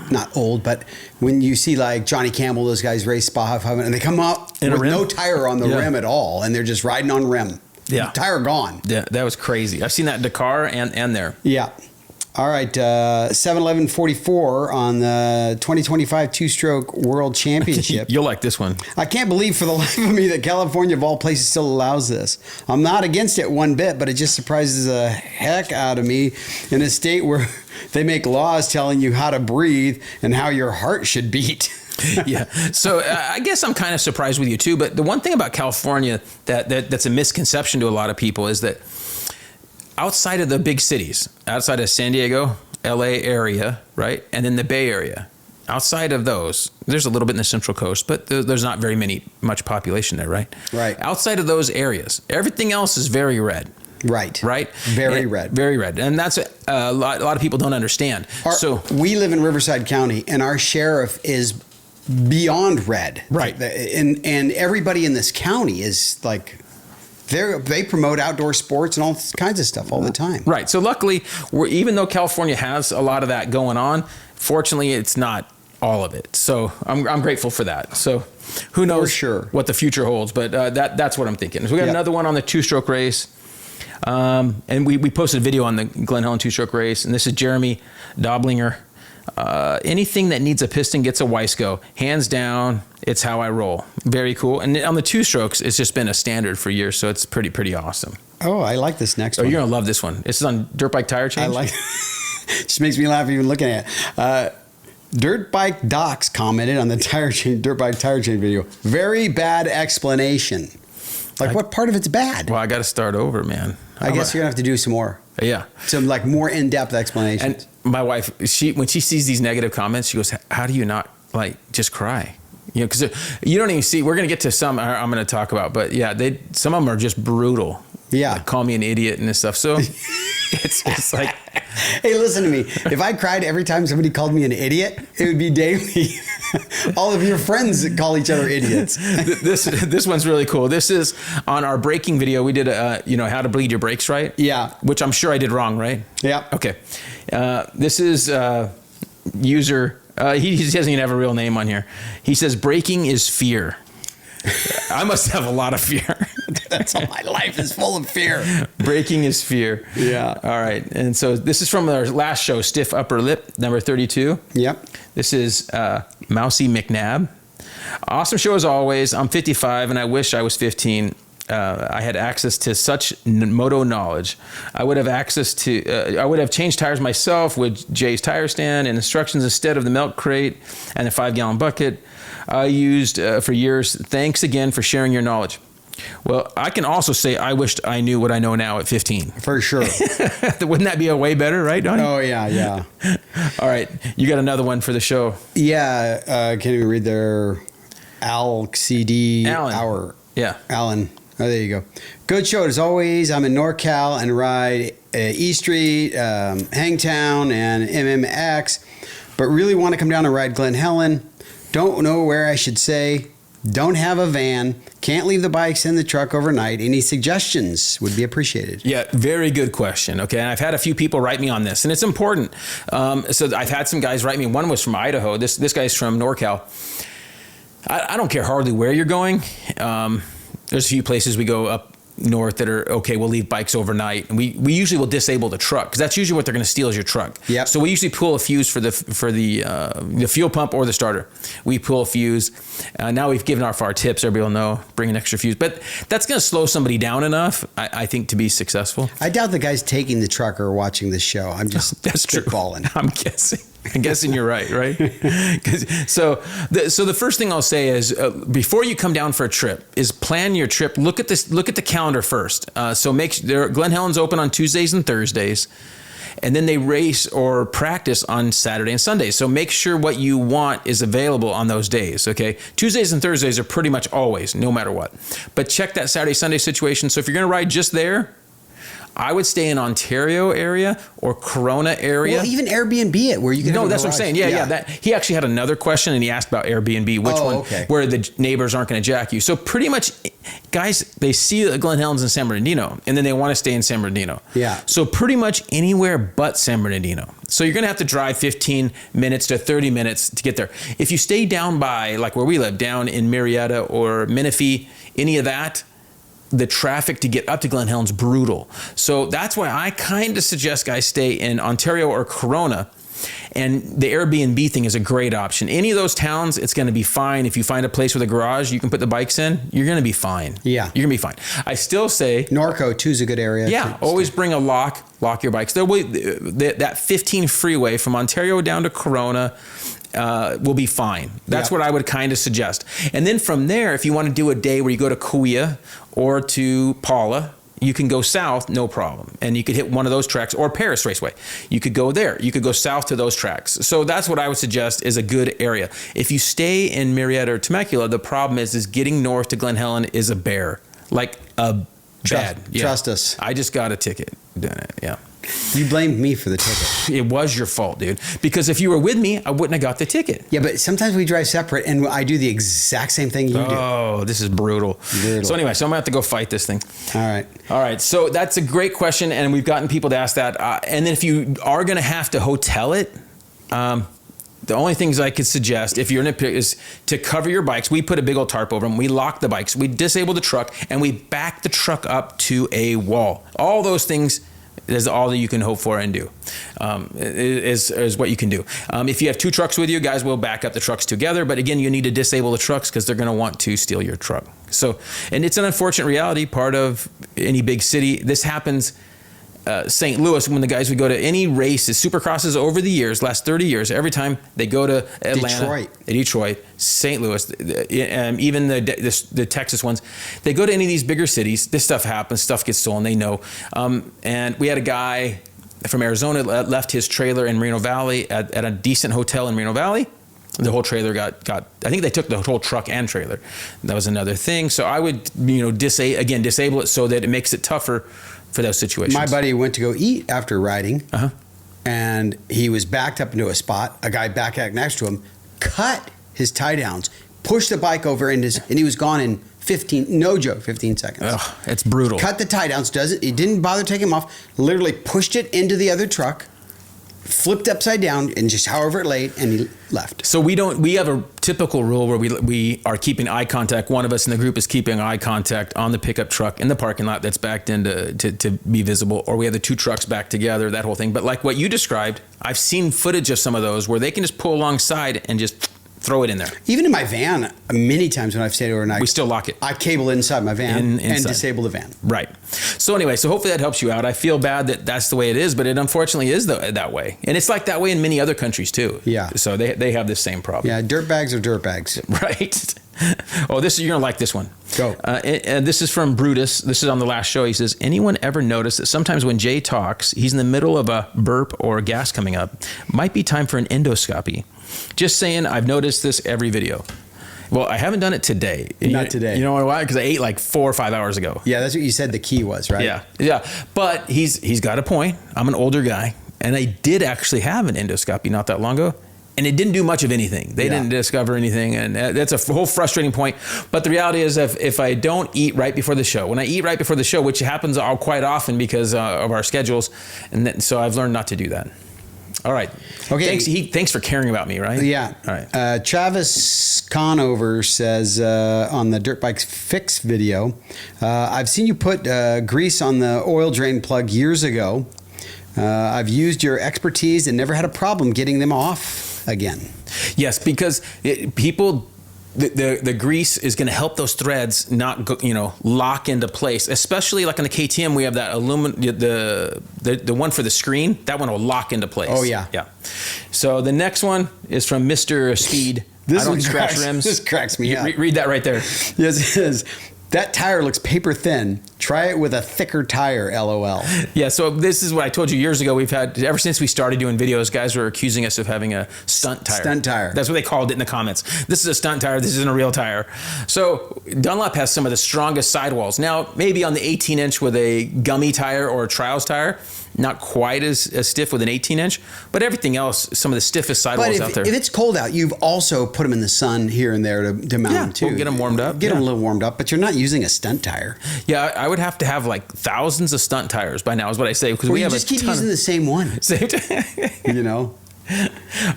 not old, but when you see like Johnny Campbell, those guys race Baja 500, and they come up with no tire on the rim at all, and they're just riding on rim. Yeah. Tire gone. Yeah, that was crazy. I've seen that in Dakar and there. Yeah. All right, 7-11-44 on the 2025 two-stroke World Championship. You'll like this one. I can't believe for the life of me that California, of all places, still allows this. I'm not against it one bit, but it just surprises the heck out of me in a state where they make laws telling you how to breathe and how your heart should beat. Yeah. So I guess I'm kind of surprised with you too. But the one thing about California that's a misconception to a lot of people is that outside of the big cities, outside of San Diego, LA area, right? And then the Bay Area. Outside of those, there's a little bit in the Central Coast, but there's not very much population there, right? Right. Outside of those areas, everything else is very red. Right. Right? Very red. Very red. And that's a lot of people don't understand. So we live in Riverside County, and our sheriff is beyond red. Right. And everybody in this county is like, they promote outdoor sports and all kinds of stuff all the time. Right. So luckily, even though California has a lot of that going on, fortunately, it's not all of it. So I'm grateful for that. So who knows what the future holds, but that's what I'm thinking. So we got another one on the two-stroke race. And we posted a video on the Glen Helen two-stroke race, and this is Jeremy Doblinger. Anything that needs a piston gets a Wiseco. Hands down, it's how I roll. Very cool. And on the two strokes, it's just been a standard for years, so it's pretty awesome. Oh, I like this next one. You're going to love this one. This is on Dirt Bike Tire Change. I like it. Just makes me laugh even looking at it. Dirt Bike Docs commented on the Dirt Bike Tire Chain video. Very bad explanation. Like, what part of it's bad? Well, I got to start over, man. I guess you're going to have to do some more. Yeah. Some like more in-depth explanations. And my wife, when she sees these negative comments, she goes, how do you not like just cry? You know, because you don't even see, we're going to get to some I'm going to talk about, but yeah, some of them are just brutal. Yeah. Like, call me an idiot and this stuff. So it's like, hey, listen to me. If I cried every time somebody called me an idiot, it would be daily. All of your friends call each other idiots. This one's really cool. This is on our braking video. We did how to bleed your brakes right. Yeah. Which I'm sure I did wrong, right? Yeah. Okay. This is user. He doesn't even have a real name on here. He says braking is fear. I must have a lot of fear. That's all my life is full of fear. Braking is fear. Yeah. All right. And so this is from our last show, Stiff Upper Lip, number 32. Yep. This is Mousy McNabb. Awesome show as always. I'm 55 and I wish I was 15. I had access to such Moto knowledge. I would have changed tires myself with Jay's tire stand and instructions instead of the milk crate and the 5-gallon bucket I used for years. Thanks again for sharing your knowledge. Well, I can also say I wished I knew what I know now at 15. For sure. Wouldn't that be a way better, right, Donnie? Oh, yeah. All right. You got another one for the show. Yeah. Can't even read their LCD Alan. hour. Yeah. Alan. Oh, there you go. Good show as always. I'm in NorCal and ride E Street, Hangtown, and MMX, but really want to come down and ride Glen Helen. Don't know where I should say. Don't have a van. Can't leave the bikes in the truck overnight. Any suggestions would be appreciated. Yeah, very good question. Okay, and I've had a few people write me on this, and it's important. So I've had some guys write me. One was from Idaho. This guy's from NorCal. I don't care hardly where you're going. There's a few places we go up north that are okay. We'll leave bikes overnight, and we usually will disable the truck because that's usually what they're going to steal is your truck. Yeah. So we usually pull a fuse for the fuel pump or the starter. We pull a fuse. Now we've given our tips. Everybody will know. Bring an extra fuse, but that's going to slow somebody down enough, I think, to be successful. I doubt the guys taking the truck are watching this show. I'm just spitballing. I'm guessing you're right? So the first thing I'll say is before you come down for a trip is plan your trip. Look at the calendar first. So Glen Helen's open on Tuesdays and Thursdays, and then they race or practice on Saturday and Sundays. So make sure what you want is available on those days. Okay, Tuesdays and Thursdays are pretty much always, no matter what. But check that Saturday Sunday situation. So if you're going to ride just there, I would stay in Ontario area or Corona area. Well, even Airbnb it where you can. No, that's what I'm saying. Yeah. That he actually had another question and he asked about Airbnb, where the neighbors aren't going to jack you. So pretty much, guys, they see the Glen Helen's in San Bernardino and then they want to stay in San Bernardino. Yeah. So pretty much anywhere but San Bernardino. So you're going to have to drive 15 minutes to 30 minutes to get there. If you stay down by like where we live, down in Marietta or Menifee, any of that, the traffic to get up to Glen Helen's brutal. So that's why I kind of suggest guys stay in Ontario or Corona. And the Airbnb thing is a great option. Any of those towns, it's going to be fine. If you find a place with a garage you can put the bikes in, you're going to be fine. Yeah. You're going to be fine. I still say Norco too is a good area. Yeah, always bring a lock your bikes. That 15 freeway from Ontario down to Corona will be fine. That's what I would kind of suggest. And then from there, if you want to do a day where you go to Kauai or to Paula, you can go south, no problem. And you could hit one of those tracks, or Paris Raceway. You could go there. You could go south to those tracks. So that's what I would suggest is a good area. If you stay in Marietta or Temecula, the problem is getting north to Glen Helen is a bear. Like a bad. Trust us. I just got a ticket doing it, yeah. You blamed me for the ticket. It was your fault, dude. Because if you were with me, I wouldn't have got the ticket. Yeah, but sometimes we drive separate, and I do the exact same thing you do. Oh, this is brutal. So anyway, so I'm going to have to go fight this thing. All right. So that's a great question, and we've gotten people to ask that. And then if you are going to have to hotel it, the only things I could suggest, if you're in a pit, is to cover your bikes. We put a big old tarp over them. We lock the bikes. We disable the truck, and we back the truck up to a wall. All those things is all that you can hope for and do, is what you can do. If you have two trucks with you, guys will back up the trucks together. But again, you need to disable the trucks because they're going to want to steal your truck. So, and it's an unfortunate reality, part of any big city. This happens. St. Louis, when the guys would go to any races, Supercrosses over the years, last 30 years, every time they go to Atlanta, Detroit, St. Louis, even the Texas ones, they go to any of these bigger cities. This stuff happens. Stuff gets stolen. They know. And we had a guy from Arizona left his trailer in Moreno Valley at a decent hotel in Moreno Valley. The whole trailer got. I think they took the whole truck and trailer. That was another thing. So I would, disable it so that it makes it tougher for those situations. My buddy went to go eat after riding, and he was backed up into a spot. A guy backed up next to him, cut his tie downs, pushed the bike over, and he was gone in 15 seconds. Ugh, it's brutal. Cut the tie downs. He didn't bother taking them off. Literally pushed it into the other truck, flipped upside down, and just however it laid, and he left. So we have a typical rule where we are keeping eye contact. One of us in the group is keeping eye contact on the pickup truck in the parking lot that's backed in to be visible, or we have the two trucks back together, that whole thing. But like what you described, I've seen footage of some of those where they can just pull alongside and just throw it in there. Even in my van, many times when I've stayed overnight, we still lock it. I cable inside my van and disable the van. Right. So anyway, so hopefully that helps you out. I feel bad that that's the way it is, but it unfortunately is that way. And it's like that way in many other countries too. Yeah. So they have this same problem. Yeah, dirt bags are dirt bags. Right. Oh, you're going to like this one. Go. And this is from Brutus. This is on the last show. He says, anyone ever notice that sometimes when Jay talks, he's in the middle of a burp or gas coming up? Might be time for an endoscopy. Just saying, I've noticed this every video. Well, I haven't done it today. Not today. You know why? Because I ate like 4 or 5 hours ago. Yeah, that's what you said the key was, right? Yeah. But he's got a point. I'm an older guy, and I did actually have an endoscopy not that long ago. And it didn't do much of anything. They didn't discover anything. And that's a whole frustrating point. But the reality is if I don't eat right before the show, when I eat right before the show, which happens quite often because of our schedules, so I've learned not to do that. All right. Okay. Thanks for caring about me, right? Yeah. All right. Travis Conover says on the Dirt Bikes Fix video, I've seen you put grease on the oil drain plug years ago. I've used your expertise and never had a problem getting them off again. Yes, because the grease is going to help those threads not lock into place. Especially like on the KTM, we have that aluminum, the one for the screen. That one will lock into place. Oh yeah. So the next one is from Mr. Speed. I don't scratch rims. This cracks me up. Read that right there. Yes, it says, that tire looks paper thin. Try it with a thicker tire, LOL. Yeah, so this is what I told you years ago. We've had, ever since we started doing videos, guys were accusing us of having a stunt tire. Stunt tire. That's what they called it in the comments. This is a stunt tire. This isn't a real tire. So Dunlop has some of the strongest sidewalls. Now, maybe on the 18-inch with a gummy tire or a trials tire, not quite as stiff with an 18-inch, but everything else, some of the stiffest sidewalls out there. If it's cold out, you've also put them in the sun here and there to mount them too. We'll get them warmed up. Get them a little warmed up, but you're not using a stunt tire. Yeah, I would have to have like thousands of stunt tires by now is what I say. Because we have just keep using the same one. Same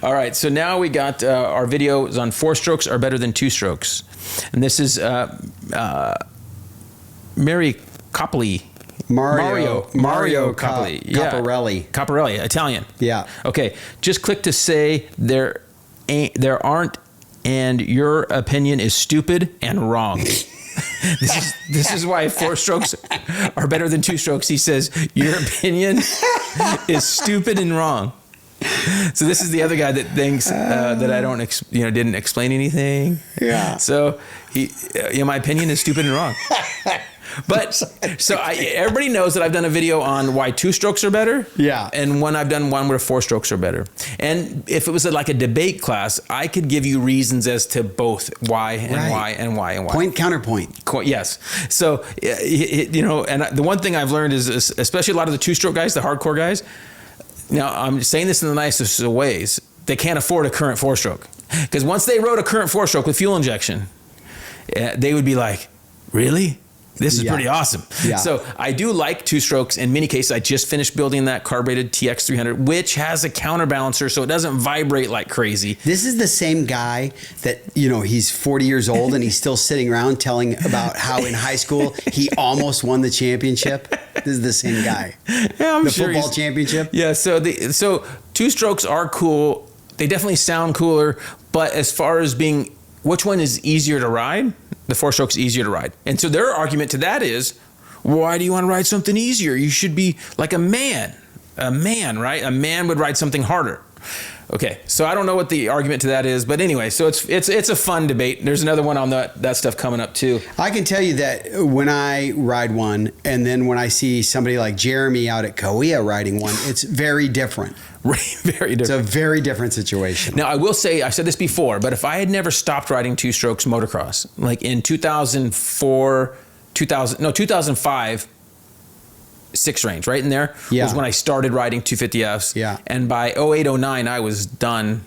All right, so now we got our video is on 4 strokes are better than 2 strokes. And this is Mary Copley. Mario Copley. Caparelli, Italian. Yeah. Okay, just click to say there aren't, and your opinion is stupid and wrong. This is why 4 strokes are better than 2 strokes. He says your opinion is stupid and wrong. So this is the other guy that thinks that I don't didn't explain anything. Yeah. So my opinion is stupid and wrong. But so everybody knows that I've done a video on why 2 strokes are better. Yeah. And I've done one where 4 strokes are better. And if it was like a debate class, I could give you reasons as to both why and why and why and why. Point, counterpoint. Yes. So, you know, and the one thing I've learned is, especially a lot of the 2-stroke guys, the hardcore guys, now I'm saying this in the nicest of ways, they can't afford a current 4-stroke. Because once they rode a current 4-stroke with fuel injection, they would be like, really? This is pretty awesome. Yeah. So I do like 2-strokes. In many cases, I just finished building that carbureted TX300, which has a counterbalancer, so it doesn't vibrate like crazy. This is the same guy that, you know, he's 40 years old and he's still sitting around telling about how in high school he almost won the championship. This is the same guy. Yeah, I'm the sure football championship. Yeah, so 2-strokes are cool. They definitely sound cooler, but as far as being which one is easier to ride, the 4-stroke's easier to ride. And so their argument to that is, why do you want to ride something easier? You should be like a man. A man, right? A man would ride something harder. Okay, so I don't know what the argument to that is, but anyway, so it's a fun debate. There's another one on that stuff coming up too. I can tell you that when I ride one, and then when I see somebody like Jeremy out at Kauai riding one, it's very different. Very different. It's a very different situation. Now, I will say, I've said this before, but if I had never stopped riding 2-strokes motocross, like in 2005, 6 range, right in there, was when I started riding 250Fs. Yeah. And by 08, 09, I was done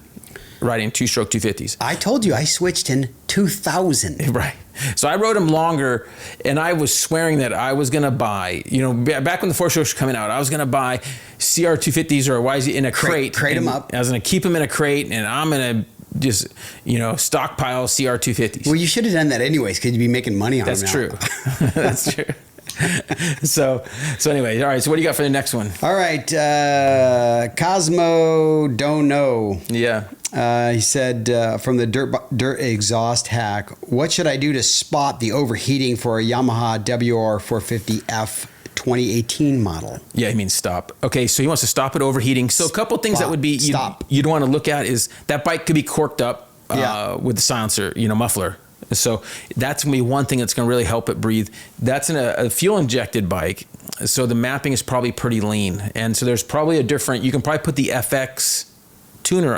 riding 2-stroke 250s. I told you I switched in 2000. Right. So I rode them longer, and I was swearing that I was going to buy, you know, back when the 4-strokes were coming out, I was going to buy CR 250s or YZ in a crate. Crate them up. I was going to keep them in a crate, and I'm going to just, you know, stockpile CR 250s. Well, you should have done that anyways, because you'd be making money on them. That's true. That's true. So anyway, all right. So what do you got for the next one? All right, Cosmo Don't Know. Yeah. He said from the dirt exhaust hack, what should I do to spot the overheating for a Yamaha WR450F 2018 model? Yeah, he means stop. Okay, so he wants to stop it overheating. So a couple things that would be you'd want to look at is that bike could be corked up with the silencer, you know, muffler. So that's going to be one thing that's going to really help it breathe. That's a fuel injected bike, so the mapping is probably pretty lean, and so there's probably a different. You can probably put the FX tuner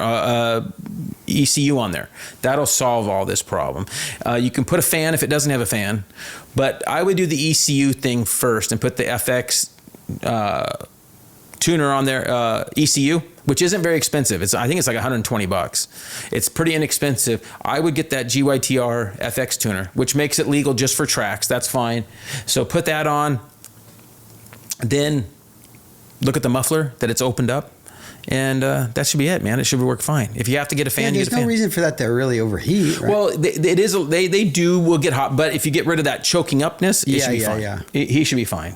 ECU on there. That'll solve all this problem. You can put a fan if it doesn't have a fan, but I would do the ECU thing first and put the FX tuner on there, ECU, which isn't very expensive. I think it's like $120. It's pretty inexpensive. I would get that GYTR FX tuner, which makes it legal just for tracks. That's fine. So put that on. Then look at the muffler that it's opened up. And that should be it, man. It should work fine. If you have to get a fan, there's no reason for that to really overheat, right? Well, they will get hot, but if you get rid of that choking upness, it should be fine. Yeah. He should be fine.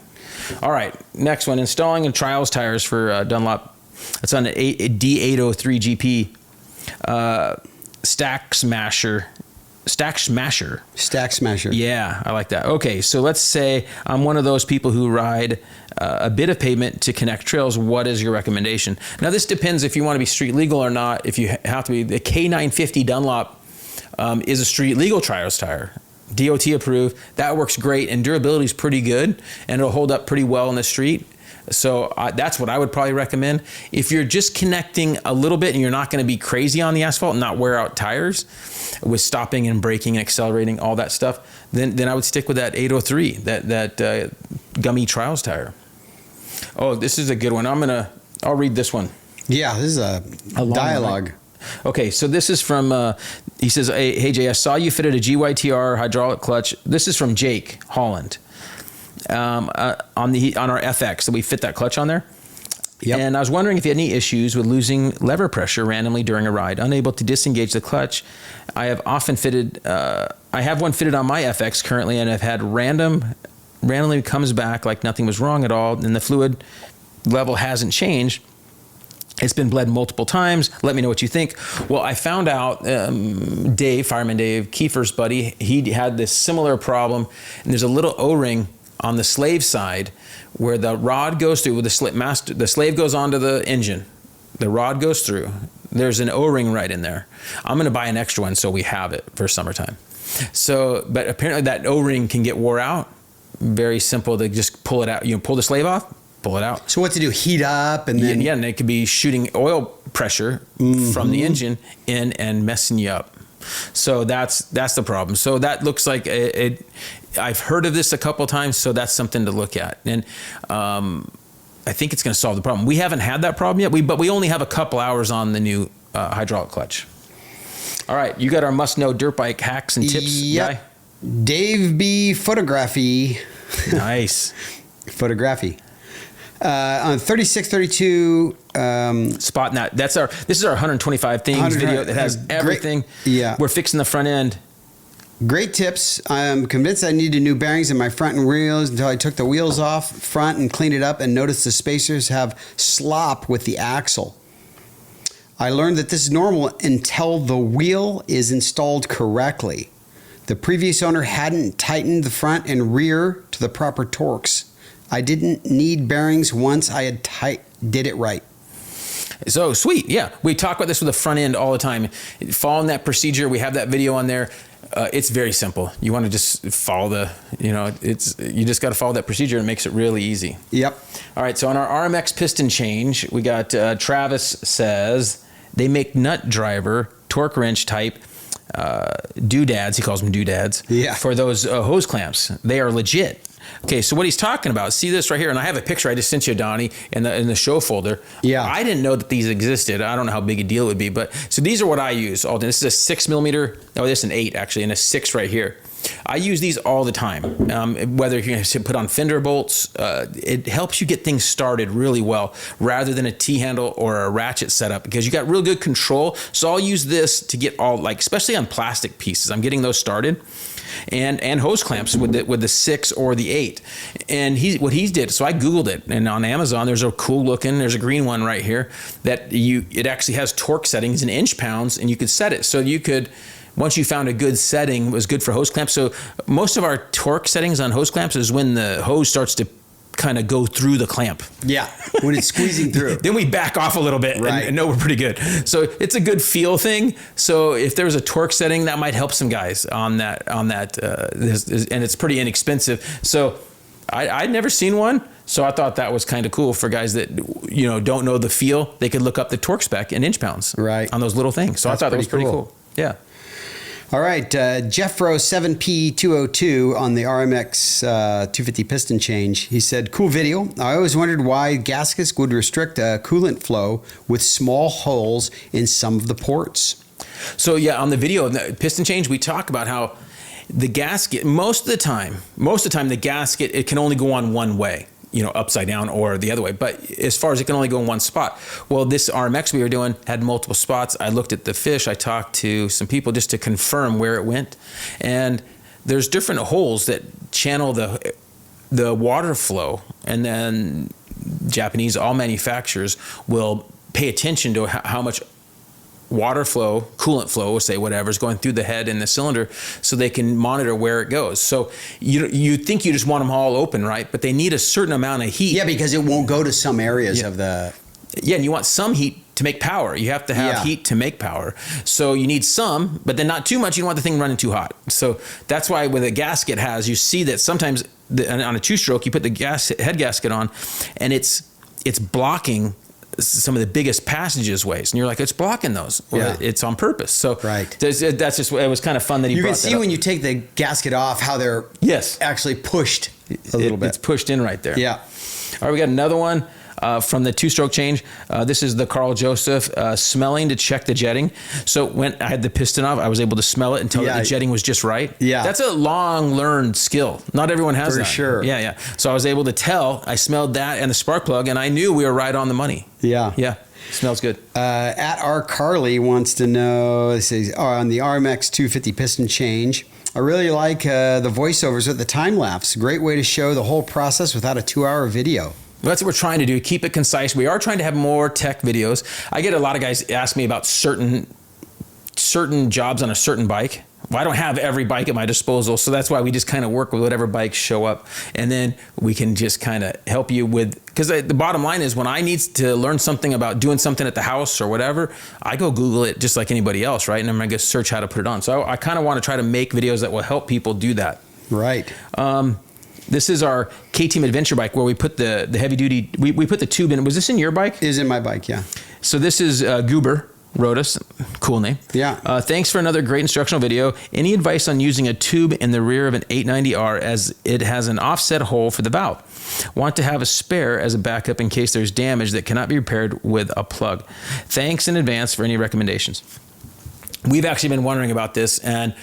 All right, next one, installing and trials tires for Dunlop. It's on an D803 GP Stack Smasher. Yeah, I like that. Okay, so let's say I'm one of those people who ride a bit of pavement to connect trails. What is your recommendation? Now, this depends if you want to be street legal or not. If you have to be, the K950 Dunlop is a street legal trials tire. DOT approved. That works great, and durability is pretty good, and it'll hold up pretty well in the street. So that's what I would probably recommend. If you're just connecting a little bit and you're not going to be crazy on the asphalt and not wear out tires with stopping and braking and accelerating, all that stuff, then I would stick with that 803, that gummy trials tire. Oh, this is a good one. I'll read this one. Yeah, this is a dialogue. Okay, so this is from, he says, hey Jay, I saw you fitted a GYTR hydraulic clutch. This is from Jake Holland. On our FX, so we fit that clutch on there. Yep. And I was wondering if you had any issues with losing lever pressure randomly during a ride, unable to disengage the clutch. I have one fitted on my FX currently, and I've had randomly comes back like nothing was wrong at all, and the fluid level hasn't changed. It's been bled multiple times. Let me know what you think. Well, I found out Dave, Fireman Dave, Kiefer's buddy, he had this similar problem, and there's a little O-ring on the slave side where the rod goes through with the slave goes onto the engine. The rod goes through. There's an O-ring right in there. I'm going to buy an extra one so we have it for summertime. So, but apparently that O-ring can get wore out very simple to just pull it out. You know, pull the slave off, pull it out. So what to do? Heat up and then Yeah, and it could be shooting oil pressure from the engine in and messing you up. So that's the problem. So that looks like it. I've heard of this a couple of times, so that's something to look at. And I think it's going to solve the problem. We haven't had that problem yet, but we only have a couple hours on the new hydraulic clutch. All right, you got our must-know dirt bike hacks and tips guy? Dave B. Photography. Nice. Photography. On 3632 Spotting that. This is our 125 things video that has everything. Yeah. We're fixing the front end. Great tips. I'm convinced I needed new bearings in my front and wheels until I took the wheels off front and cleaned it up and noticed the spacers have slop with the axle. I learned that this is normal until the wheel is installed correctly. The previous owner hadn't tightened the front and rear to the proper torques. I didn't need bearings once I had did it right. So sweet. Yeah. We talk about this with the front end all the time. Following that procedure, we have that video on there. It's very simple. You want to just follow you just got to follow that procedure. It makes it really easy. Yep. All right. So on our RMX piston change, we got Travis says they make nut driver, torque wrench type doodads. He calls them doodads. Yeah. For those hose clamps. They are legit. Okay, so what he's talking about, see this right here, and I have a picture I just sent you, Donnie, in the show folder. Yeah. I didn't know that these existed. I don't know how big a deal it would be, but so these are what I use all day. This is a 6 millimeter. Oh, this is an 8 actually, and a 6 right here. I use these all the time. Whether you put on fender bolts, it helps you get things started really well, rather than a T-handle or a ratchet setup, because you got real good control. So I'll use this to get all, like, especially on plastic pieces, I'm getting those started. And hose clamps with the 6 or the 8. And what he did, so I Googled it, and on Amazon there's a cool looking, there's a green one right here that it actually has torque settings in inch pounds, and you could set it. So you could, once you found a good setting, it was good for hose clamps. So most of our torque settings on hose clamps is when the hose starts to kind of go through the clamp. Yeah, when it's squeezing through. Then we back off a little bit and know we're pretty good. So it's a good feel thing. So if there was a torque setting, that might help some guys on that, and it's pretty inexpensive. So I'd never seen one. So I thought that was kind of cool for guys that, don't know the feel. They could look up the torque spec in inch pounds on those little things. So I thought that was pretty cool. Yeah. All right, Jeffro 7P202 on the RMX 250 piston change. He said, cool video. I always wondered why gaskets would restrict coolant flow with small holes in some of the ports. So yeah, on the video, the piston change, we talk about how the gasket, most of the time, the gasket, it can only go on one way. Upside down or the other way. But as far as it can only go in one spot. Well, this RMX we were doing had multiple spots. I looked at the fish. I talked to some people just to confirm where it went. And there's different holes that channel the water flow. And then all manufacturers will pay attention to how much water flow, coolant flow, we'll say whatever, is going through the head and the cylinder, so they can monitor where it goes. So you think you just want them all open, right? But they need a certain amount of heat. Yeah, because it won't go to some areas of the... Yeah, and you want some heat to make power. You have to have heat to make power. So you need some, but then not too much. You don't want the thing running too hot. So that's why with a gasket you see that sometimes on a two-stroke, you put the head gasket on, and it's blocking some of the biggest passageways, and you're like, it's blocking those. Well, it's on purpose. So that's just, it was kind of fun that you brought that up. You can see when you take the gasket off how they're actually pushed a little bit. It's pushed in right there. Yeah. All right, we got another one from the two-stroke change. This is the Carl Joseph smelling to check the jetting. So when I had the piston off, I was able to smell it and tell that the jetting was just right. Yeah. That's a long learned skill. Not everyone has that. For sure. Yeah. So I was able to tell, I smelled that and the spark plug, and I knew we were right on the money. Yeah. Yeah. Smells good. At R. Carly wants to know, it says, on the RMX 250 piston change, I really like the voiceovers with the time lapse. Great way to show the whole process without a 2-hour video. That's what we're trying to do. Keep it concise. We are trying to have more tech videos. I get a lot of guys ask me about certain jobs on a certain bike. Well, I don't have every bike at my disposal, so that's why we just kind of work with whatever bikes show up, and then we can just kind of help you with, because the bottom line is when I need to learn something about doing something at the house or whatever, I go Google it just like anybody else, right? And I'm going to search how to put it on. So I kind of want to try to make videos that will help people do that. Right. This is our K-Team adventure bike where we put the heavy duty, we put the tube in. Was this in your bike? It is in my bike, yeah. So this is Goober. Wrote us, cool name. Yeah. Thanks for another great instructional video. Any advice on using a tube in the rear of an 890R as it has an offset hole for the valve? Want to have a spare as a backup in case there's damage that cannot be repaired with a plug. Thanks in advance for any recommendations. We've actually been wondering about this, and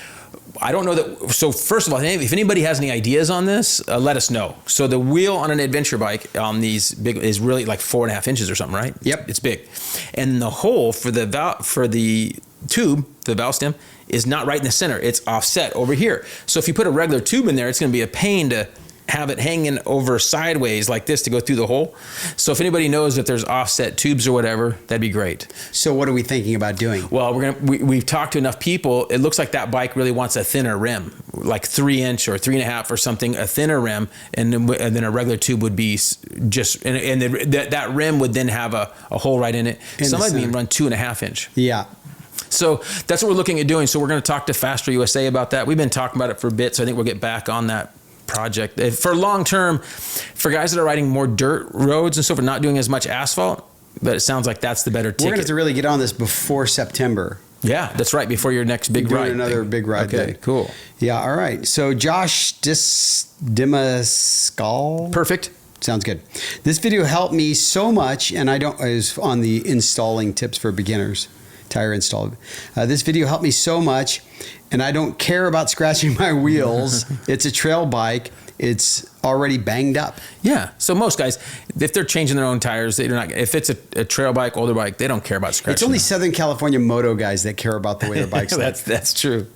I don't know that. So first of all, if anybody has any ideas on this, let us know. So the wheel on an adventure bike on these big is really like 4.5 inches or something, right? Yep, it's big, and the hole for the tube, the valve stem, is not right in the center. It's offset over here. So if you put a regular tube in there, it's going to be a pain to have it hanging over sideways like this to go through the hole. So if anybody knows if there's offset tubes or whatever, that'd be great. So what are we thinking about doing? Well, we've talked to enough people. It looks like that bike really wants a thinner rim, like 3-inch or 3.5 or something, a thinner rim, and then a regular tube would be just, and that rim would then have a hole right in it. Some of them even run 2.5 inch. Yeah. So that's what we're looking at doing. So we're going to talk to Faster USA about that. We've been talking about it for a bit, so I think we'll get back on that project. For long term, for guys that are riding more dirt roads and so forth, not doing as much asphalt, but it sounds like that's the better ticket. We're going to have to really get on this before September. Yeah, that's right, before your next big ride. Another big ride Okay, day. cool. Yeah, all right. So Josh Dimascal. Perfect. Sounds good. This video helped me so much, and is on the installing tips for beginners, tire install. This video helped me so much, and I don't care about scratching my wheels. It's a trail bike. It's already banged up. Yeah. So most guys, if they're changing their own tires, they're not. If it's a trail bike, older bike, they don't care about scratching. It's only them. Southern California moto guys that care about the way their bikes look. That's true.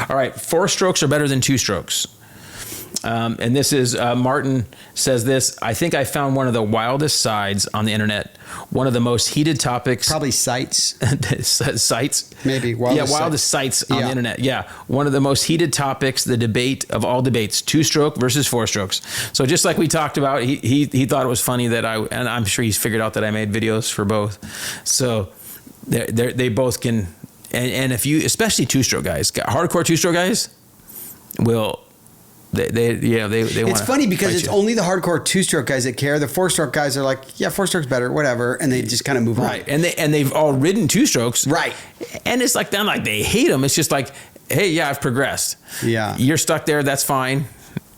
All right, 4 strokes are better than 2 strokes. And this is Martin says this. I think I found one of the wildest sides on the internet. One of the most heated topics. Probably sites. Sites. Maybe. Wildest sites on the internet. Yeah. One of the most heated topics, the debate of all debates, 2-stroke versus 4 strokes. So just like we talked about, he thought it was funny that and I'm sure he's figured out that I made videos for both. So they both can, and if you, especially 2-stroke guys, hardcore 2-stroke guys will. They It's funny because it's only the hardcore 2-stroke guys that care. The 4-stroke guys are like, yeah, 4-stroke's better, whatever, and they just kind of move on. Right, and they've all ridden 2-strokes. Right, and it's like they hate them. It's just like, hey, yeah, I've progressed. Yeah, you're stuck there. That's fine.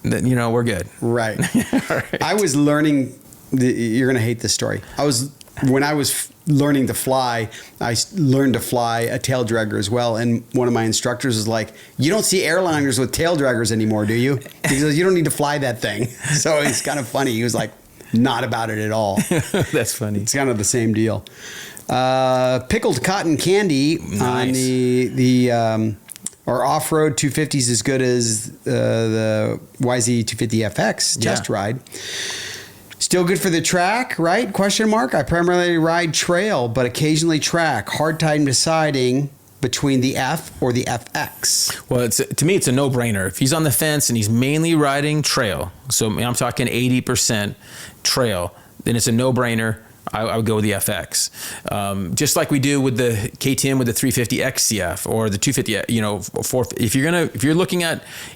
We're good. Right. Right. I was learning. You're gonna hate this story. When I was learning to fly, I learned to fly a tail dragger as well. And one of my instructors was like, you don't see airliners with tail draggers anymore, do you? He says, you don't need to fly that thing. So it's kind of funny. He was like, not about it at all. That's funny. It's kind of the same deal. Pickled cotton candy. Nice. On the our off-road 250 is as good as the YZ250FX test ride. Still good for the track, right? Question mark. I primarily ride trail, but occasionally track. Hard time deciding between the F or the FX. Well, to me, it's a no-brainer. If he's on the fence and he's mainly riding trail, so I'm talking 80% trail, then it's a no-brainer. I would go with the FX. Just like we do with the KTM with the 350 XCF or the 250,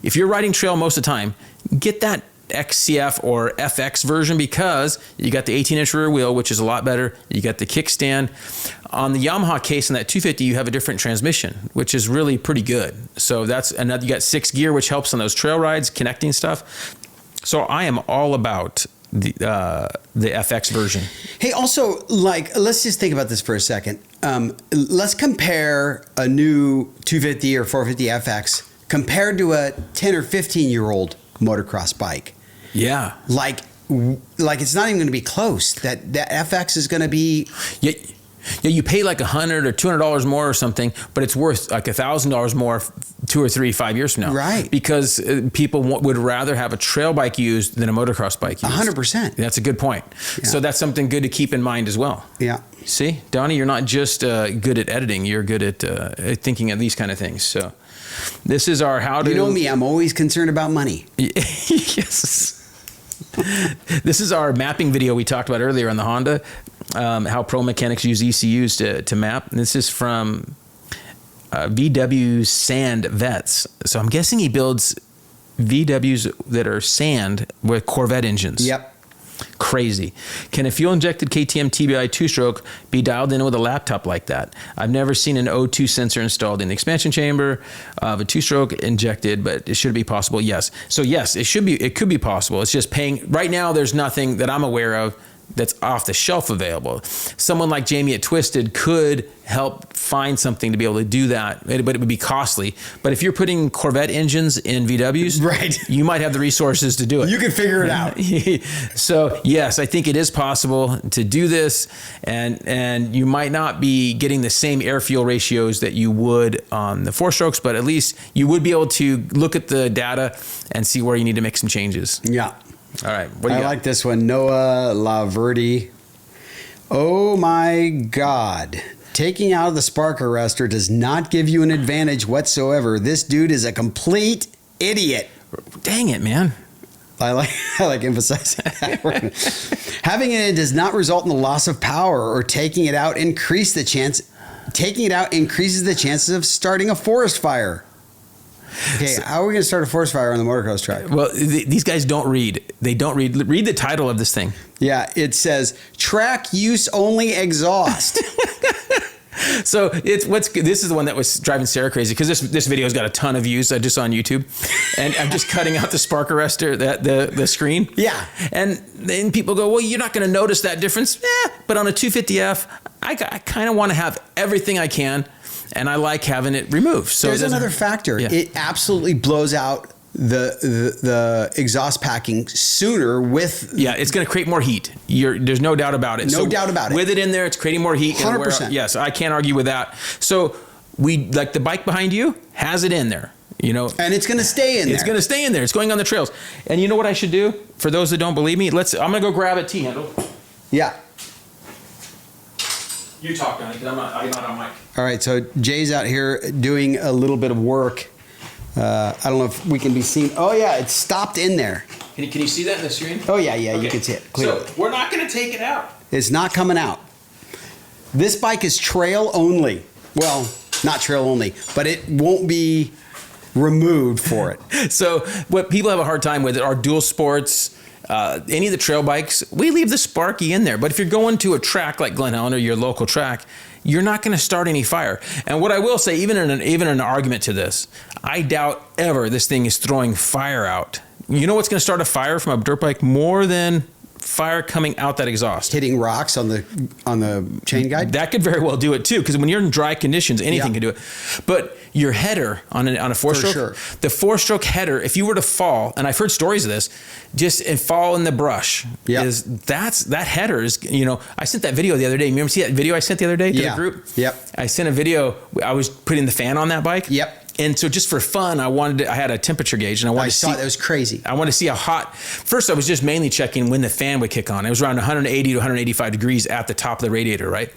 if you're riding trail most of the time, get that XCF or FX version because you got the 18-inch rear wheel, which is a lot better. You got the kickstand. On the Yamaha case in that 250, you have a different transmission, which is really pretty good. So that's another. You got 6 gear, which helps on those trail rides, connecting stuff. So I am all about the FX version. Hey, also, let's just think about this for a second. Let's compare a new 250 or 450 FX compared to a 10 or 15-year-old motocross bike. Yeah. Like it's not even going to be close. That FX is going to be... Yeah, you pay like $100 or $200 more or something, but it's worth like $1,000 more 2 or 3, 5 years from now. Right. Because people would rather have a trail bike used than a motocross bike used. 100%. That's a good point. Yeah. So that's something good to keep in mind as well. Yeah. See, Donnie, you're not just good at editing. You're good at thinking of these kind of things. So this is our how to... You know me, I'm always concerned about money. Yes. This is our mapping video we talked about earlier on the Honda, how pro mechanics use ECUs to map. And this is from VW Sand Vets. So I'm guessing he builds VWs that are sand with Corvette engines. Yep. Crazy. Can a fuel-injected KTM TBI two-stroke be dialed in with a laptop like that? I've never seen an O2 sensor installed in the expansion chamber of a two-stroke injected, but it should be possible. Yes. So yes, it should be. It could be possible. It's just paying. Right now, there's nothing that I'm aware of that's off the shelf available. Someone like Jamie at Twisted could help find something to be able to do that, but it would be costly. But if you're putting Corvette engines in VWs, right, you might have the resources to do it. You can figure it out. So yes, I think it is possible to do this, and you might not be getting the same air fuel ratios that you would on the four strokes, but at least you would be able to look at the data and see where you need to make some changes. Yeah. All right. What do you I got? like this one. Noah Laverty. Oh my God. Taking out of the spark arrestor does not give you an advantage whatsoever. This dude is a complete idiot. Dang it, man. I like emphasizing that. Having it in does not result in the loss of power, or taking it out increases the chances of starting a forest fire. Okay, how are we going to start a forest fire on the motocross track? Well, these guys don't read. They don't read. Read the title of this thing. Yeah, it says track use only exhaust. So this is the one that was driving Sarah crazy, because this video's got a ton of views. I just saw on YouTube, and I'm just cutting out the spark arrestor, the screen. Yeah, and then people go, well, you're not going to notice that difference. But on a 250F, I kind of want to have everything I can. And I like having it removed. So there's another factor. Yeah. It absolutely blows out the exhaust packing sooner with. Yeah, it's going to create more heat. There's no doubt about it. No doubt about it. With it in there, it's creating more heat. 100%. Yes, I can't argue with that. So like the bike behind you has it in there. And it's going to stay in there. It's going to stay in there. It's going on the trails. And you know what I should do? For those that don't believe me, I'm going to go grab a T-handle. Yeah. You talk, Donnie, because I'm not on mic. All right, so Jay's out here doing a little bit of work. I don't know if we can be seen. Oh, yeah, it's stopped in there. Can you see that in the screen? Oh, yeah, okay. You can see it clearly. So we're not going to take it out. It's not coming out. This bike is trail only. Well, not trail only, but it won't be removed for it. So what people have a hard time with are dual sports. Any of the trail bikes, we leave the Sparky in there. But if you're going to a track like Glen Helen or your local track, you're not going to start any fire. And what I will say, even in an argument to this, I doubt ever this thing is throwing fire out. You know what's going to start a fire from a dirt bike more than fire coming out that exhaust? Hitting rocks on the chain guide? That could very well do it too, because when you're in dry conditions, anything can do it. But your header on a four-stroke, the four-stroke header, if you were to fall, and I've heard stories of this, just and fall in the brush, that header is, I sent that video the other day. You remember see that video I sent the other day to the group? Yep. I sent a video. I was putting the fan on that bike. Yep. And so just for fun, I had a temperature gauge, and I saw it. It was crazy. I wanted to see how hot. First, I was just mainly checking when the fan would kick on. It was around 180 to 185 degrees at the top of the radiator, right?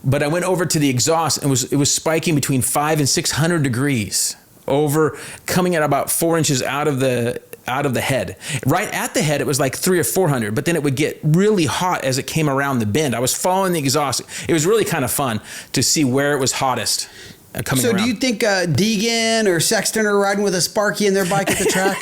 But I went over to the exhaust, and it was spiking between 500 and 600 degrees, coming at about 4 inches out of the head. Right at the head, it was like 300 or 400, but then it would get really hot as it came around the bend. I was following the exhaust. It was really kind of fun to see where it was hottest. So do you think Deegan or Sexton are riding with a Sparky in their bike at the track?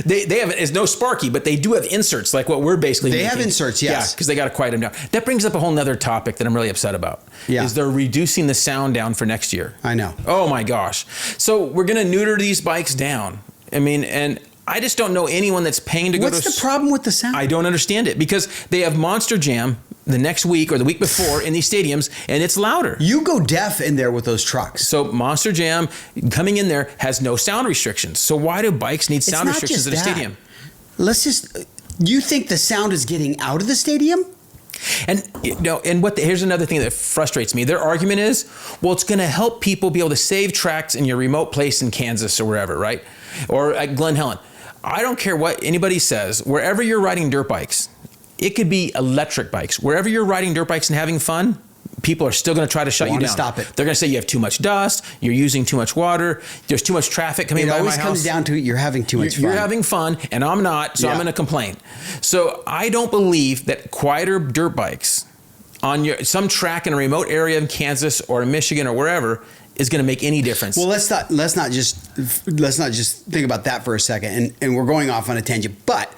They have it's no Sparky, but they do have inserts like what we're basically making. They have inserts, yes. Yeah, because they got to quiet them down. That brings up a whole nother topic that I'm really upset about. Yeah. Is they're reducing the sound down for next year. I know. Oh my gosh. So we're going to neuter these bikes down. I mean, and I just don't know anyone that's paying to go to... What's the problem with the sound? I don't understand it, because they have Monster Jam the next week or the week before in these stadiums, and it's louder. You go deaf in there with those trucks. So Monster Jam coming in there has no sound restrictions. So why do bikes need sound restrictions at a stadium? You think the sound is getting out of the stadium? And here's another thing that frustrates me. Their argument is, well, it's going to help people be able to save tracks in your remote place in Kansas or wherever, right? Or at Glen Helen. I don't care what anybody says. Wherever you're riding dirt bikes, it could be electric bikes. Wherever you're riding dirt bikes and having fun, people are still going to try to shut you down. Stop it. They're going to say you have too much dust, you're using too much water, there's too much traffic coming by my house. It always comes down to you're having too much fun. You're having fun, and I'm not, so I'm going to complain. So I don't believe that quieter dirt bikes on some track in a remote area in Kansas or in Michigan or wherever is going to make any difference. Well, let's not just think about that for a second, and we're going off on a tangent. But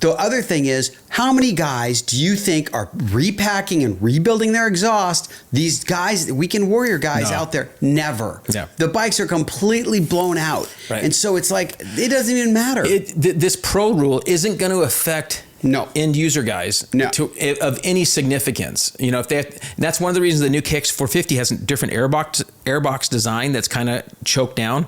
the other thing is, how many guys do you think are repacking and rebuilding their exhaust? These guys, weekend warrior guys out there, never. Yeah. The bikes are completely blown out, and so it's like it doesn't even matter. This pro rule isn't going to affect end user guys of any significance. You know, if they have, that's one of the reasons the new KX 450 has a different airbox design that's kind of choked down,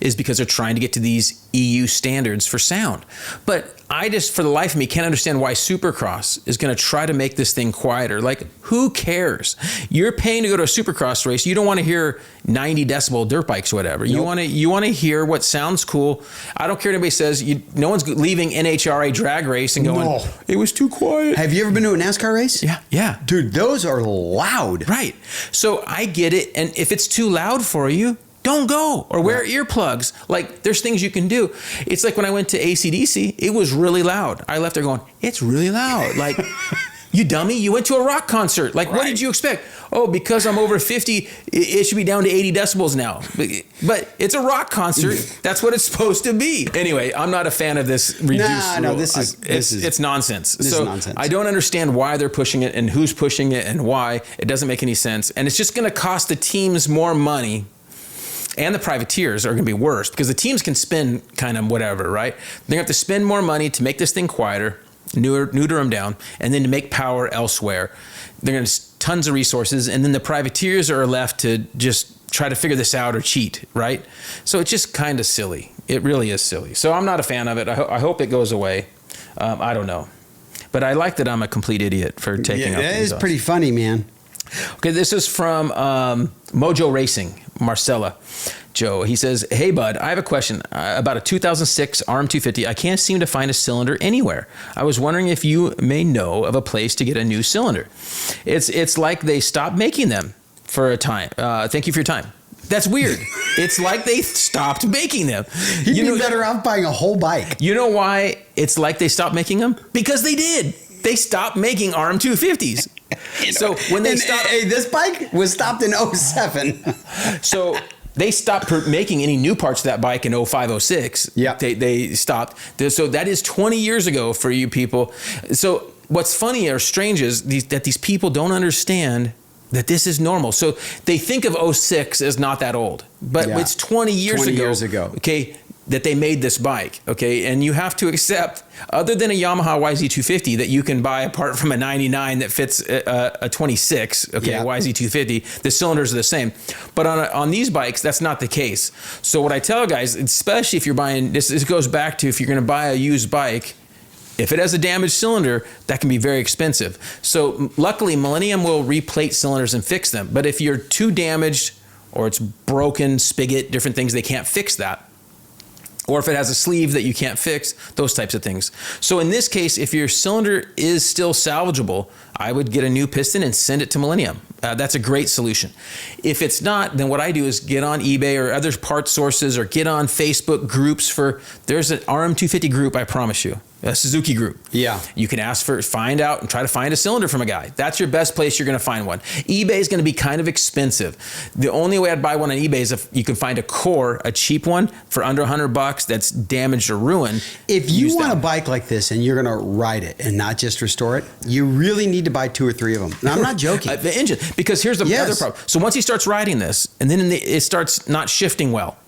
is because they're trying to get to these EU standards for sound. But I just, for the life of me, can't understand why Supercross is going to try to make this thing quieter. Like, who cares? You're paying to go to a Supercross race. You don't want to hear 90 decibel dirt bikes or whatever. Nope. You want to hear what sounds cool. I don't care what anybody says. No one's leaving NHRA drag race and going, it was too quiet. Have you ever been to a NASCAR race? Yeah. Dude, those are loud. Right. So I get it. And if it's too loud for you, don't go, or wear earplugs. Like, there's things you can do. It's like when I went to AC/DC, it was really loud. I left there going, it's really loud. Like, you dummy, you went to a rock concert. Like, what did you expect? Oh, because I'm over 50, it should be down to 80 decibels now. But it's a rock concert. That's what it's supposed to be. Anyway, I'm not a fan of this reduced rule. It's nonsense. This is nonsense. I don't understand why they're pushing it and who's pushing it and why. It doesn't make any sense. And it's just going to cost the teams more money. And the privateers are going to be worse, because the teams can spend kind of whatever, right? They're going to have to spend more money to make this thing quieter, neuter them down, and then to make power elsewhere. They're going to tons of resources, and then the privateers are left to just try to figure this out or cheat, right? So it's just kind of silly. It really is silly. So I'm not a fan of it. I hope it goes away. I don't know. But I like that I'm a complete idiot for taking up these. That is pretty funny, man. Okay, this is from Mojo Racing, Marcella Joe. He says, hey, bud, I have a question about a 2006 RM250. I can't seem to find a cylinder anywhere. I was wondering if you may know of a place to get a new cylinder. It's like they stopped making them for a time. Thank you for your time. That's weird. It's like they stopped making them. You'd be better off buying a whole bike. You know why it's like they stopped making them? Because they did. They stopped making RM250s. So when they stopped, this bike was stopped in 07. So they stopped making any new parts to that bike in 05, 06. Yeah, they stopped. So that is 20 years ago for you people. So what's funny or strange is that these people don't understand that this is normal. So they think of 06 as not that old, but it's 20 years ago. Okay. That they made this bike, okay? And you have to accept, other than a Yamaha YZ250 that you can buy apart from a 99 that fits a 26, okay, YZ250, the cylinders are the same. But on these bikes, that's not the case. So what I tell guys, especially if you're buying, this goes back to if you're gonna buy a used bike, if it has a damaged cylinder, that can be very expensive. So luckily, Millennium will replate cylinders and fix them. But if you're too damaged or it's broken, spigot, different things, they can't fix that. Or if it has a sleeve that you can't fix, those types of things. So in this case, if your cylinder is still salvageable, I would get a new piston and send it to Millennium. That's a great solution. If it's not, then what I do is get on eBay or other parts sources or get on Facebook groups there's an RM250 group, I promise you. A Suzuki group. Yeah. You can find out and try to find a cylinder from a guy. That's your best place you're going to find one. eBay is going to be kind of expensive. The only way I'd buy one on eBay is if you can find a core, a cheap one for under $100 that's damaged or ruined. If you want a bike like this and you're going to ride it and not just restore it, you really need to buy 2 or 3 of them. And I'm not joking. The engine, because here's the other problem. So once he starts riding this and then it starts not shifting well,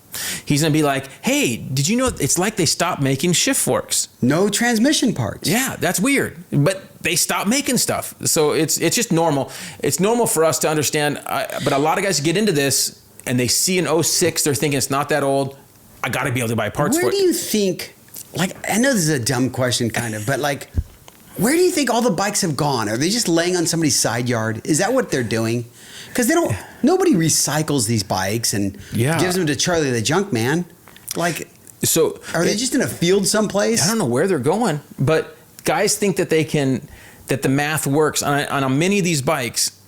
he's going to be like, hey, did you know it's like they stopped making shift forks? No transmission parts. Yeah, that's weird. But they stopped making stuff. So it's just normal. It's normal for us to understand. But a lot of guys get into this and they see an 06, they're thinking it's not that old. I got to be able to buy parts for it. Where do you think, like, I know this is a dumb question kind of, but like, where do you think all the bikes have gone? Are they just laying on somebody's side yard? Is that what they're doing? Because nobody recycles these bikes and gives them to Charlie the Junk Man. Like, so are they just in a field someplace? I don't know where they're going, but guys think that that the math works on many of these bikes.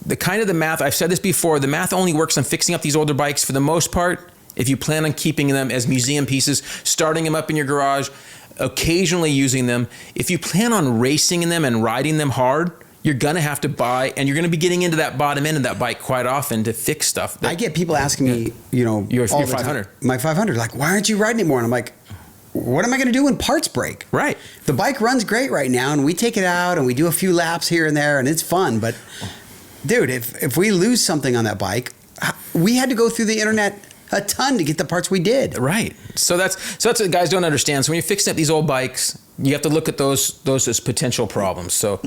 The math, I've said this before, the math only works on fixing up these older bikes for the most part. If you plan on keeping them as museum pieces, starting them up in your garage, occasionally using them. If you plan on racing in them and riding them hard, you're going to have to buy, and you're going to be getting into that bottom end of that bike quite often to fix stuff. I get people asking me, you know, your all the 500. time, my 500, like, why aren't you riding anymore? And I'm like, what am I going to do when parts break? Right. The bike runs great right now, and we take it out and we do a few laps here and there, and it's fun. But, dude, if we lose something on that bike, we had to go through the internet a ton to get the parts we did. Right. So that's what guys don't understand. So when you're fixing up these old bikes, you have to look at those as potential problems. So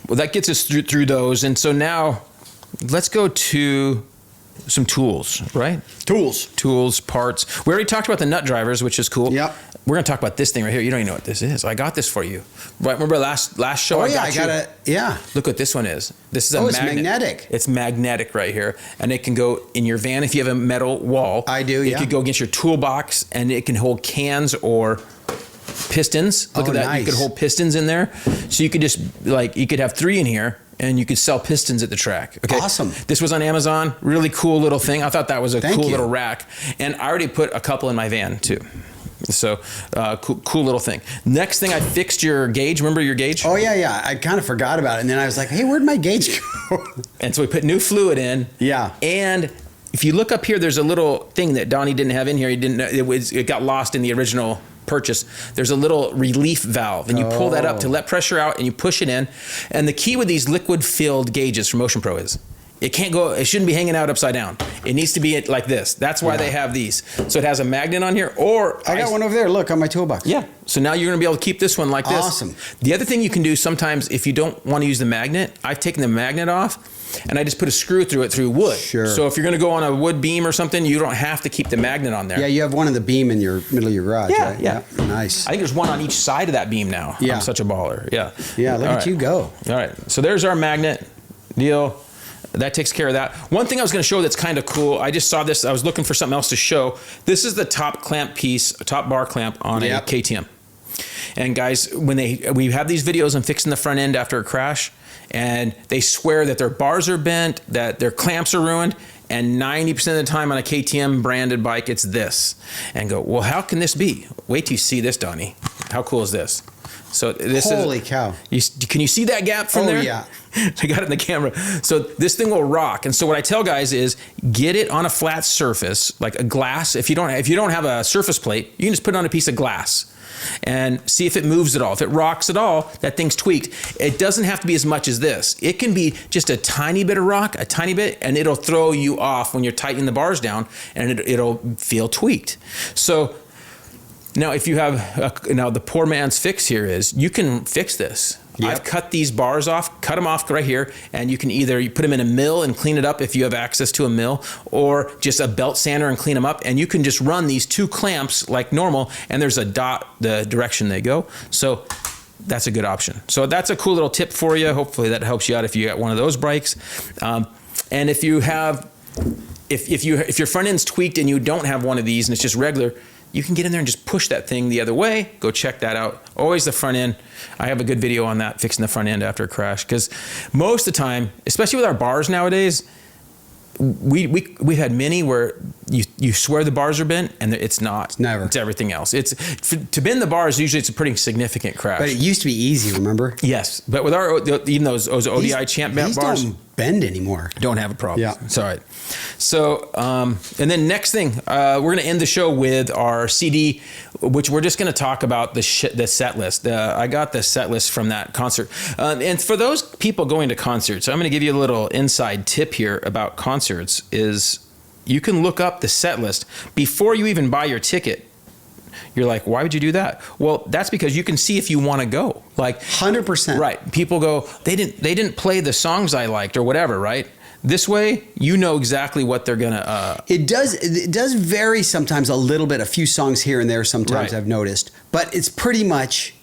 well, that gets us through those. And so now let's go to some tools, right? Tools, parts. We already talked about the nut drivers, which is cool. Yep. We're going to talk about this thing right here. You don't even know what this is. I got this for you. Right, remember last show? Oh, I got it. Yeah. Look what this one is. This is a it's magnetic. It's magnetic right here. And it can go in your van if you have a metal wall. I do, yeah. It could go against your toolbox, and it can hold cans or pistons. Look at that. Nice. You could hold pistons in there. So you could just, you could have 3 in here, and you could sell pistons at the track. Okay. Awesome. This was on Amazon. Really cool little thing. I thought that was a cool little rack. And I already put a couple in my van too. So cool little thing. Next thing, I fixed your gauge. Remember your gauge? Oh, yeah. I kind of forgot about it. And then I was like, hey, where'd my gauge go? And so we put new fluid in. Yeah. And if you look up here, there's a little thing that Donnie didn't have in here. He didn't. It got lost in the original purchase. There's a little relief valve, and you pull that up to let pressure out, and you push it in. And the key with these liquid-filled gauges from Motion Pro is it can't go. It shouldn't be hanging out upside down. It needs to be like this. That's why they have these. So it has a magnet on here. Or I got one over there. Look on my toolbox. Yeah. So now you're going to be able to keep this one like this. Awesome. The other thing you can do sometimes, if you don't want to use the magnet, I've taken the magnet off, and I just put a screw through it through wood. Sure. So if you're going to go on a wood beam or something, you don't have to keep the magnet on there. Yeah, you have one in the beam in your middle of your garage, Yeah, right? yeah. Nice. I think there's one on each side of that beam now. Yeah. I'm such a baller. Yeah. Yeah, look at you go. All right. So there's our magnet deal. That takes care of that. One thing I was going to show that's kind of cool. I just saw this. I was looking for something else to show. This is the top clamp piece, a top bar clamp on a KTM. And guys, we have these videos on fixing the front end after a crash, and they swear that their bars are bent, that their clamps are ruined, and 90% of the time on a KTM branded bike, it's this. And go, well, how can this be? Wait till you see this, Donnie. How cool is this? So this Holy cow. Can you see that gap from there? Oh, yeah. I got it in the camera. So this thing will rock. And so what I tell guys is get it on a flat surface, like a glass. If you don't have a surface plate, you can just put it on a piece of glass and see if it moves at all. If it rocks at all, that thing's tweaked. It doesn't have to be as much as this. It can be just a tiny bit of rock, a tiny bit, and it'll throw you off when you're tightening the bars down, and it'll feel tweaked. So now, if you have now the poor man's fix here is you can fix this. Yep. I've cut these bars off, cut them off right here, and you can either put them in a mill and clean it up if you have access to a mill, or just a belt sander and clean them up. And you can just run these 2 clamps like normal, and there's a dot the direction they go. So that's a good option. So that's a cool little tip for you. Hopefully that helps you out if you got one of those bikes. And if you have, if your front end's tweaked and you don't have one of these and it's just regular, you can get in there and just push that thing the other way. Go check that out. Always the front end. I have a good video on that, fixing the front end after a crash. Because most of the time, especially with our bars nowadays, we've had many where you swear the bars are bent and it's not. Never. It's everything else. To bend the bars, usually it's a pretty significant crash. But it used to be easy, remember? Yes. But with even those ODI champ bars, don't bend anymore. Don't have a problem. Yeah. It's all right. So, and then next thing, we're going to end the show with our CD, which we're just going to talk about the set list. I got the set list from that concert. And for those people going to concerts, I'm going to give you a little inside tip here about concerts is you can look up the set list before you even buy your ticket. You're like, why would you do that? Well, that's because you can see if you want to go. Like 100%. Right. People go, they didn't play the songs I liked or whatever, right? This way, you know exactly what they're gonna. It does vary sometimes a little bit, a few songs here and there. Sometimes Right. I've noticed, but it's pretty much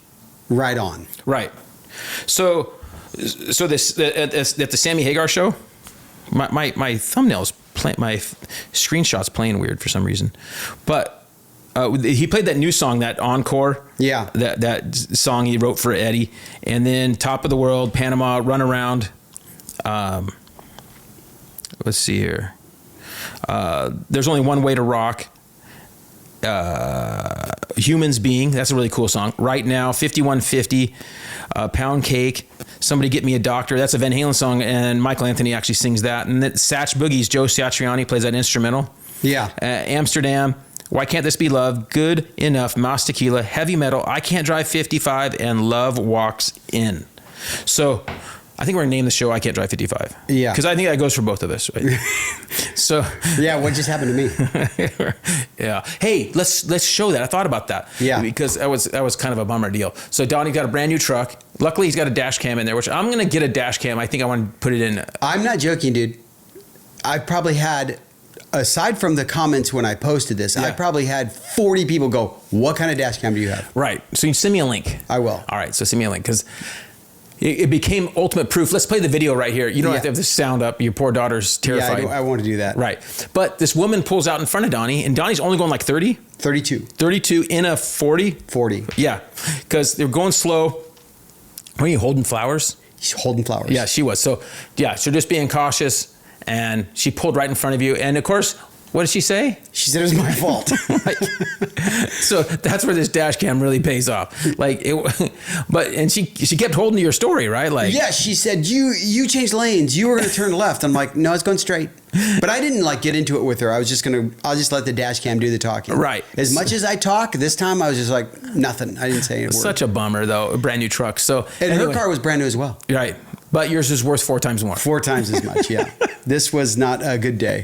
right on. Right. So this at the Sammy Hagar show, my thumbnails my screenshot's playing weird for some reason, but he played that new song, that Encore. Yeah. That song he wrote for Eddie, and then Top of the World, Panama, Run Around. Let's see here. There's Only One Way to Rock. Humans Being. That's a really cool song. Right Now, 5150, Pound Cake, Somebody Get Me a Doctor. That's a Van Halen song, and Michael Anthony actually sings that. And then Satch Boogie's Joe Satriani plays that instrumental. Yeah. Amsterdam, Why Can't This Be Love, Good Enough, Mas Tequila, Heavy Metal, I Can't Drive 55, and Love Walks In. So I think we're going to name the show I Can't Drive 55. Yeah. Because I think that goes for both of us, right? So Yeah, what just happened to me? yeah. Hey, let's show that. I thought about that. Yeah. Because that was kind of a bummer deal. So Donnie got a brand new truck. Luckily, he's got a dash cam in there, which I'm going to get a dash cam. I think I want to put it in. I'm not joking, dude. I probably had, aside from the comments when I posted this, I probably had 40 people go, what kind of dash cam do you have? Right. So you send me a link. I will. All right. So send me a link because it became ultimate proof. Let's play the video right here. You don't have to have the sound up. Your poor daughter's terrified. Yeah, I want to do that. Right. But this woman pulls out in front of Donnie, and Donnie's only going like 30? 32. 32 in a 40? 40. Yeah. Because they're going slow. Were you holding flowers? He's holding flowers. Yeah, she was. So, yeah, so just being cautious, and she pulled right in front of you. And, of course, what did she say? She said it was my fault. So that's where this dash cam really pays off. Like, and she kept holding to your story, right? Like, yeah, she said, you changed lanes. You were going to turn left. I'm like, no, it's going straight. But I didn't like get into it with her. I'll just let the dash cam do the talking. Right. As much as I talk, this time I was just like, nothing. I didn't say any word. Such a bummer, though. A brand new truck. So and anyway, her car was brand new as well. Right. But yours is worth 4 times more. 4 times as much, yeah. This was not a good day.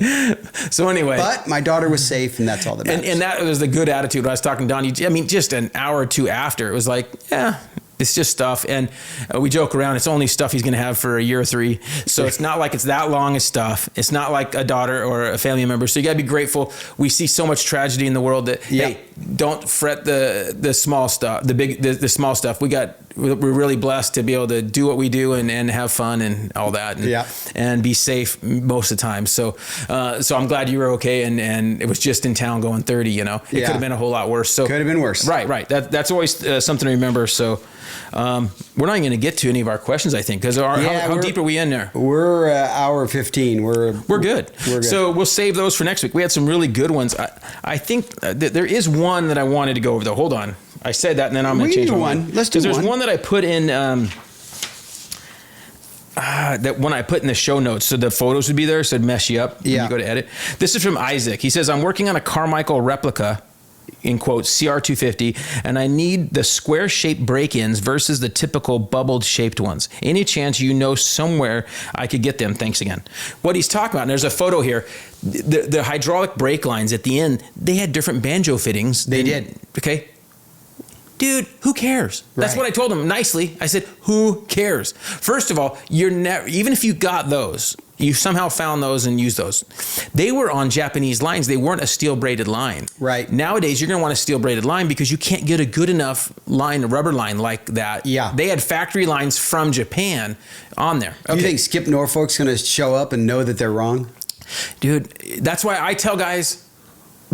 So anyway. But my daughter was safe, and that's all that matters. And that was the good attitude. When I was talking to Donnie, I mean, just an hour or two after, it was like, yeah, it's just stuff. And we joke around, it's only stuff he's going to have for a year or 3. So it's not like it's that long of stuff. It's not like a daughter or a family member. So you got to be grateful. We see so much tragedy in the world that, hey, don't fret the small stuff, the small stuff. We're really blessed to be able to do what we do and have fun and all that and be safe most of the time. So I'm glad you were okay and it was just in town going 30, you know. It could have been a whole lot worse. So could have been worse. Right. That's always something to remember. So we're not even going to get to any of our questions, I think, because how deep are we in there? We're hour 15. We're good. We're good. So we'll save those for next week. We had some really good ones. I think there is one that I wanted to go over, though. Hold on. I said that, and then I'm going to change one. Let's do one. There's one that I put in that one I put in the show notes, so the photos would be there, so it'd mess you up when you go to edit. This is from Isaac. He says, I'm working on a Carmichael replica, in quotes, CR250, and I need the square-shaped break-ins versus the typical bubbled-shaped ones. Any chance you know somewhere I could get them? Thanks again. What he's talking about, and there's a photo here, the hydraulic brake lines at the end, they had different banjo fittings. They did. Okay. Dude, who cares? That's what I told him nicely. I said, who cares? First of all, you're never, even if you got those, you somehow found those and used those. They were on Japanese lines. They weren't a steel braided line. Right. Nowadays, you're going to want a steel braided line because you can't get a good enough line, a rubber line like that. Yeah. They had factory lines from Japan on there. Okay. You think Skip Norfolk's going to show up and know that they're wrong? Dude, that's why I tell guys,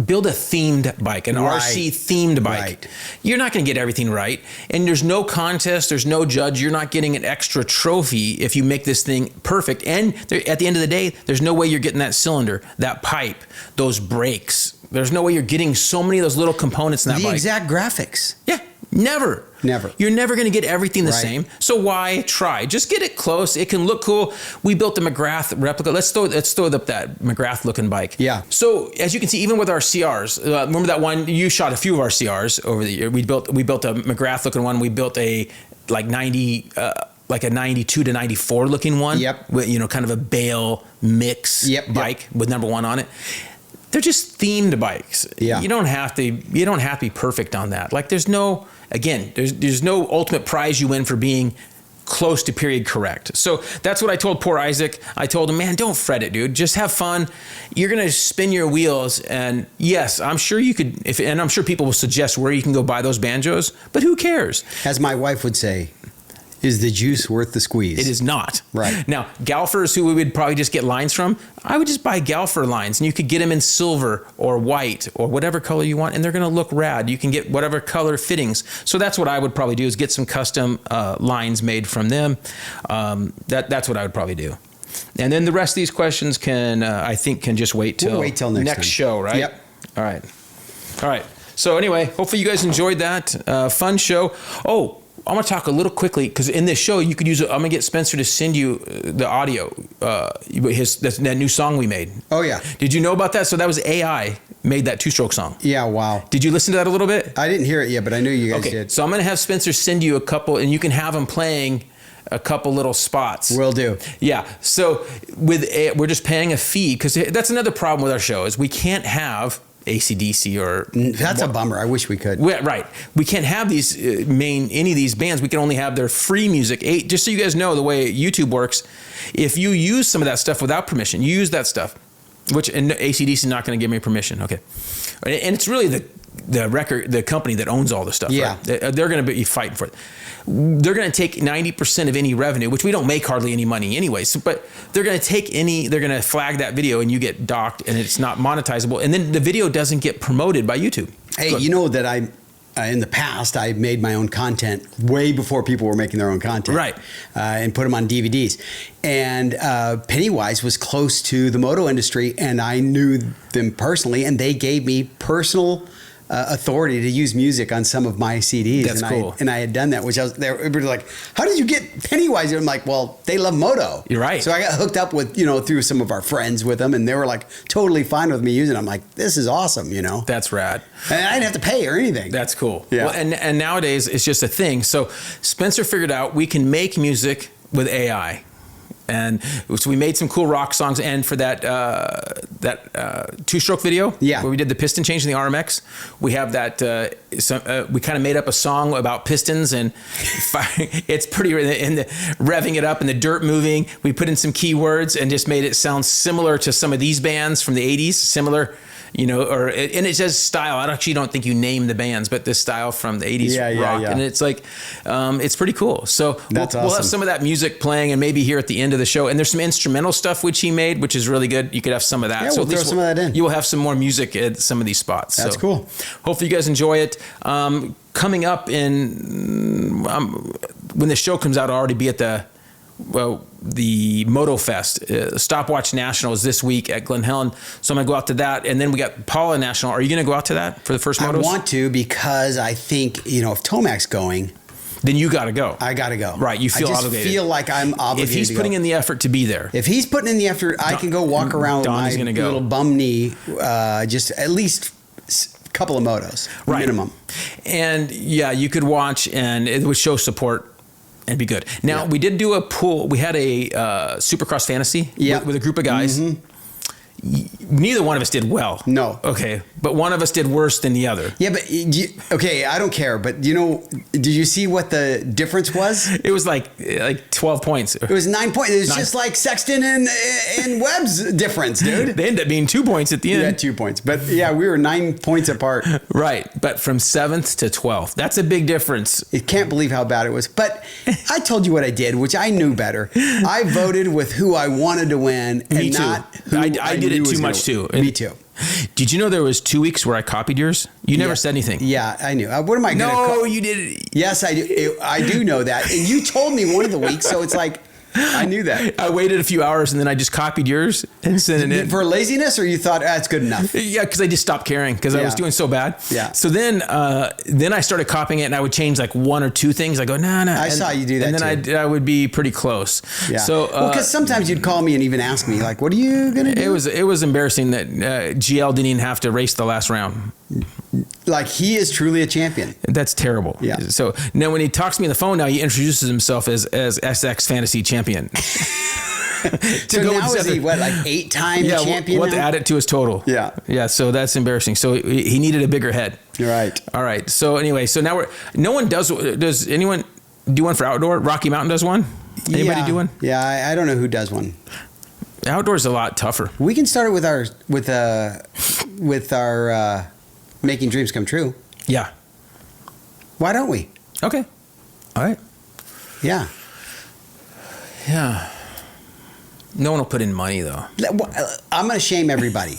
build a themed bike, an RC themed bike. Right. You're not going to get everything right. And there's no contest. There's no judge. You're not getting an extra trophy if you make this thing perfect. And at the end of the day, there's no way you're getting that cylinder, that pipe, those brakes. There's no way you're getting so many of those little components in that bike. The exact graphics. Yeah, never. Never. You're never going to get everything the same. So why try? Just get it close. It can look cool. We built the McGrath replica. Let's throw up that McGrath looking bike. Yeah. So as you can see, even with our CRs, remember that one? You shot a few of our CRs over the year. We built a McGrath looking one. We built a like a 92 to 94 looking one. Yep. With, kind of a bale mix bike with number 1 on it. They're just themed bikes. Yeah. You don't have to be perfect on that. Like there's no ultimate prize you win for being close to period correct. So that's what I told poor Isaac. I told him, man, don't fret it, dude. Just have fun. You're going to spin your wheels. And yes, I'm sure you could, and I'm sure people will suggest where you can go buy those banjos, but who cares? As my wife would say, is the juice worth the squeeze? It is not. Right. Now, Galfers, who we would probably just get lines from, I would just buy Galfer lines, and you could get them in silver or white or whatever color you want, and they're going to look rad. You can get whatever color fittings. So that's what I would probably do, is get some custom lines made from them. That's what I would probably do. And then the rest of these questions I think can just wait till next show, right? Yep. All right. So anyway, hopefully you guys enjoyed that fun show. Oh, I'm gonna talk a little quickly because in this show you could use. I'm gonna get Spencer to send you the audio. That new song we made. Oh yeah. Did you know about that? So that was AI made that 2-stroke song. Yeah. Wow. Did you listen to that a little bit? I didn't hear it yet, but I knew you guys Okay. did. So I'm gonna have Spencer send you a couple, and you can have him playing a couple little spots. Will do. Yeah. So we're just paying a fee because that's another problem with our show is we can't have AC/DC or That's a bummer. I wish we could. right. We can't have these any of these bands. We can only have their free music. Just so you guys know the way YouTube works, if you use some of that stuff without permission, you use that stuff, and AC/DC is not going to give me permission. Okay. And it's really the company that owns all the stuff. Yeah. Right? They're going to be fighting for it. They're going to take 90% of any revenue, which we don't make hardly any money anyway. So, but they're going to flag that video and you get docked and it's not monetizable. And then the video doesn't get promoted by YouTube. Hey, you know that in the past, I made my own content way before people were making their own content. Right. And put them on DVDs. And Pennywise was close to the moto industry, and I knew them personally, and they gave me personal authority to use music on some of my CDs. That's cool. And I had done that, which I was, they were like, how did you get Pennywise? And I'm like, well, they love moto. You're right. So I got hooked up with, through some of our friends with them, and they were like totally fine with me using it. I'm like, this is awesome, That's rad. And I didn't have to pay or anything. That's cool. Yeah. Well, and nowadays it's just a thing. So Spencer figured out we can make music with AI. And so we made some cool rock songs, and for that 2-stroke video, where we did the piston change in the RMX, we have that. We kind of made up a song about pistons, and it's pretty in the revving it up and the dirt moving. We put in some keywords and just made it sound similar to some of these bands from the '80s, similar. And it says style. I actually don't think you name the bands, but the style from the 80s rock. Yeah. And it's like, it's pretty cool. So we'll have some of that music playing and maybe here at the end of the show. And there's some instrumental stuff which he made, which is really good. You could have some of that. Yeah, so we'll throw some of that in. You will have some more music at some of these spots. That's cool. Hopefully you guys enjoy it. Coming up when the show comes out, I'll already be at the Moto Fest. Stopwatch National is this week at Glen Helen. So I'm going to go out to that. And then we got Paula National. Are you going to go out to that for the first Motos? I want to, because I think, if Tomac's going, then you got to go. I got to go. Right. You feel obligated. I just feel like I'm obligated. If he's putting in the effort to be there. If he's putting in the effort, I can go walk around with my little bum knee, just at least a couple of motos, minimum. And you could watch, and it would show support and be good. Now, we did do a pool. We had a Supercross Fantasy with a group of guys. Mm-hmm. Neither one of us did well. No. Okay. But one of us did worse than the other. Yeah, but I don't care. But did you see what the difference was? It was like 12 points. It was 9 points. It was just like Sexton and Webb's difference, dude. They ended up being 2 points at the end. Yeah, 2 points. But we were 9 points apart. Right. But from 7th to 12th, that's a big difference. I can't believe how bad it was. But I told you what I did, which I knew better. I voted with who I wanted to win, and Me too. not who I did it too much too. Me too. Did you know there was 2 weeks where I copied yours? You never said anything. Yeah, I knew. What am I going to No, you did. Yes, I do. I do know that. And you told me one of the weeks, so it's like, I knew that. I waited a few hours and then I just copied yours and sent it in. For laziness, or you thought, that's good enough? Yeah, because I just stopped caring because I was doing so bad. Yeah. So then I started copying it, and I would change like 1 or 2 things. I go, no. I saw you do that, and then I would be pretty close. Yeah. So because sometimes you'd call me and even ask me, like, what are you going to do? It was embarrassing that GL didn't even have to race the last round. Like, he is truly a champion. That's terrible. Yeah. So now when he talks to me on the phone, now he introduces himself as SX Fantasy Champion. So now is he, like 8-time champion? We'll have to add it to his total. Yeah. Yeah, so that's embarrassing. So he needed a bigger head. You're right. All right. So anyway, so now does anyone do one for outdoor? Rocky Mountain does one? Anybody do one? Yeah, I don't know who does one. Outdoor is a lot tougher. We can start it with our Making Dreams Come True. Yeah. Why don't we? Okay. All right. Yeah. Yeah. No one will put in money, though. I'm going to shame everybody.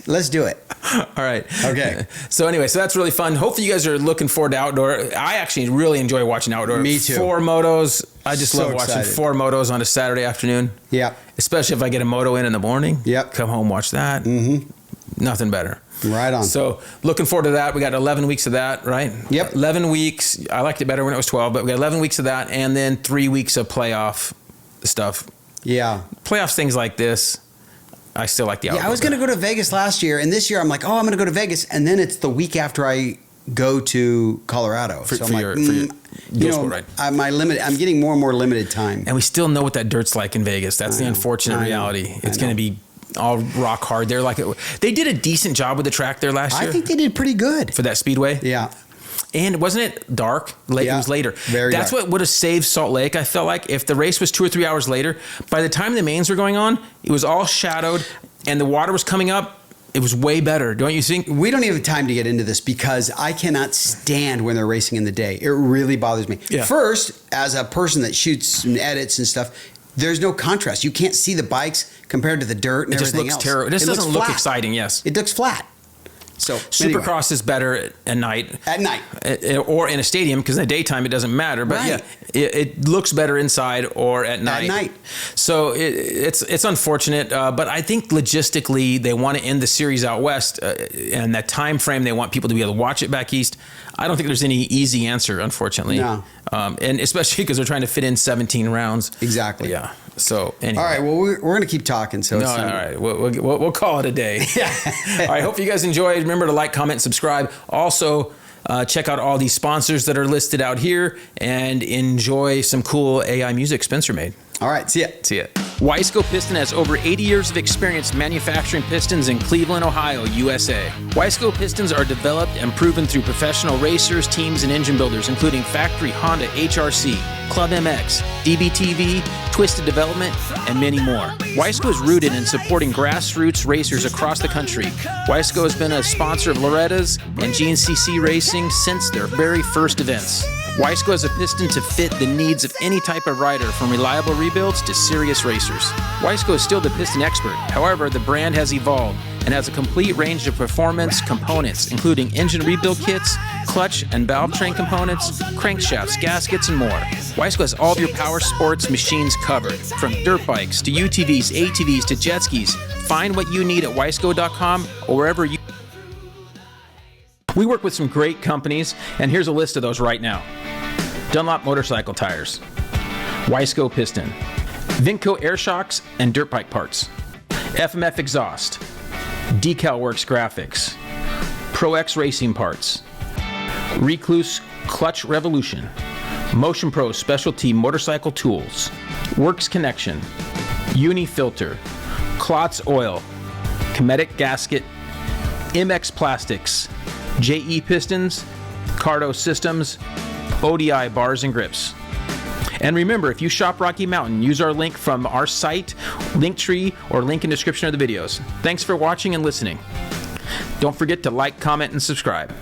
Let's do it. All right. Okay. So anyway, so that's really fun. Hopefully you guys are looking forward to outdoor. I actually really enjoy watching outdoor. Me too. 4 motos. I just So love watching excited. 4 motos on a Saturday afternoon. Yep. Especially if I get a moto in the morning. Yep. Come home, watch that. Mm-hmm. Nothing better. Right on. So looking forward to that. We got 11 weeks of that, right? Yep. 11 weeks. I liked it better when it was 12, but we got 11 weeks of that, and then 3 weeks of playoff stuff. Yeah. Playoffs, things like this. I still like the outlook. Yeah, I was going to go to Vegas last year, and this year I'm like, I'm going to go to Vegas, and then it's the week after I go to Colorado. For I'm your you know, sport, right? I'm getting more and more limited time. And we still know what that dirt's like in Vegas. That's the unfortunate reality. It's going to be all rock hard there. They did a decent job with the track there last year. I think they did pretty good for that speedway. Yeah. And wasn't it dark? Late. Yeah, it was later. That's what would have saved Salt Lake. I felt like if the race was 2 or 3 hours later, by the time the mains were going on, it was all shadowed and the water was coming up. It was way better, don't you think? We don't even have time to get into this because I cannot stand when they're racing in the day. It really bothers me. Yeah. First, as a person that shoots and edits and stuff, there's no contrast. You can't see the bikes compared to the dirt and everything else. It just looks terrible. This doesn't look exciting, yes. It looks flat. So Supercross is better at night. At night. Or in a stadium, because in the daytime it doesn't matter. But right. yeah, it looks better inside or at night. At night. So it's unfortunate, but I think logistically they want to end the series out west, and that time frame they want people to be able to watch it back east. I don't think there's any easy answer, unfortunately. No. And especially because they're trying to fit in 17 rounds. Exactly. Yeah. So anyway. All right. Well, we're going to keep talking. So all right. We'll call it a day. All right. Hope you guys enjoyed. Remember to like, comment, subscribe. Also, check out all these sponsors that are listed out here and enjoy some cool AI music Spencer made. All right. See ya. See ya. Wiseco Piston has over 80 years of experience manufacturing pistons in Cleveland, Ohio, USA. Wiseco pistons are developed and proven through professional racers, teams, and engine builders, including factory Honda HRC, Club MX, DBTV, Twisted Development, and many more. Wiseco is rooted in supporting grassroots racers across the country. Wiseco has been a sponsor of Loretta's and GNCC Racing since their very first events. Wiseco has a piston to fit the needs of any type of rider, from reliable rebuilds to serious racers. Wiseco is still the piston expert. However, the brand has evolved and has a complete range of performance components, including engine rebuild kits, clutch and valve train components, crankshafts, gaskets, and more. Wiseco has all of your power sports machines covered, from dirt bikes to UTVs, ATVs to jet skis. Find what you need at wiseco.com or wherever you... We work with some great companies, and here's a list of those right now. Dunlop Motorcycle Tires, Wiseco Piston, Vinco Air Shocks and Dirt Bike Parts, FMF Exhaust, Decal Works Graphics, Pro X Racing Parts, Recluse Clutch Revolution, Motion Pro Specialty Motorcycle Tools, Works Connection, Uni Filter, Klotz Oil, Cometic Gasket, MX Plastics, JE Pistons, Cardo Systems, ODI Bars and Grips. And remember, if you shop Rocky Mountain, use our link from our site, Linktree, or link in description of the videos. Thanks for watching and listening. Don't forget to like, comment, and subscribe.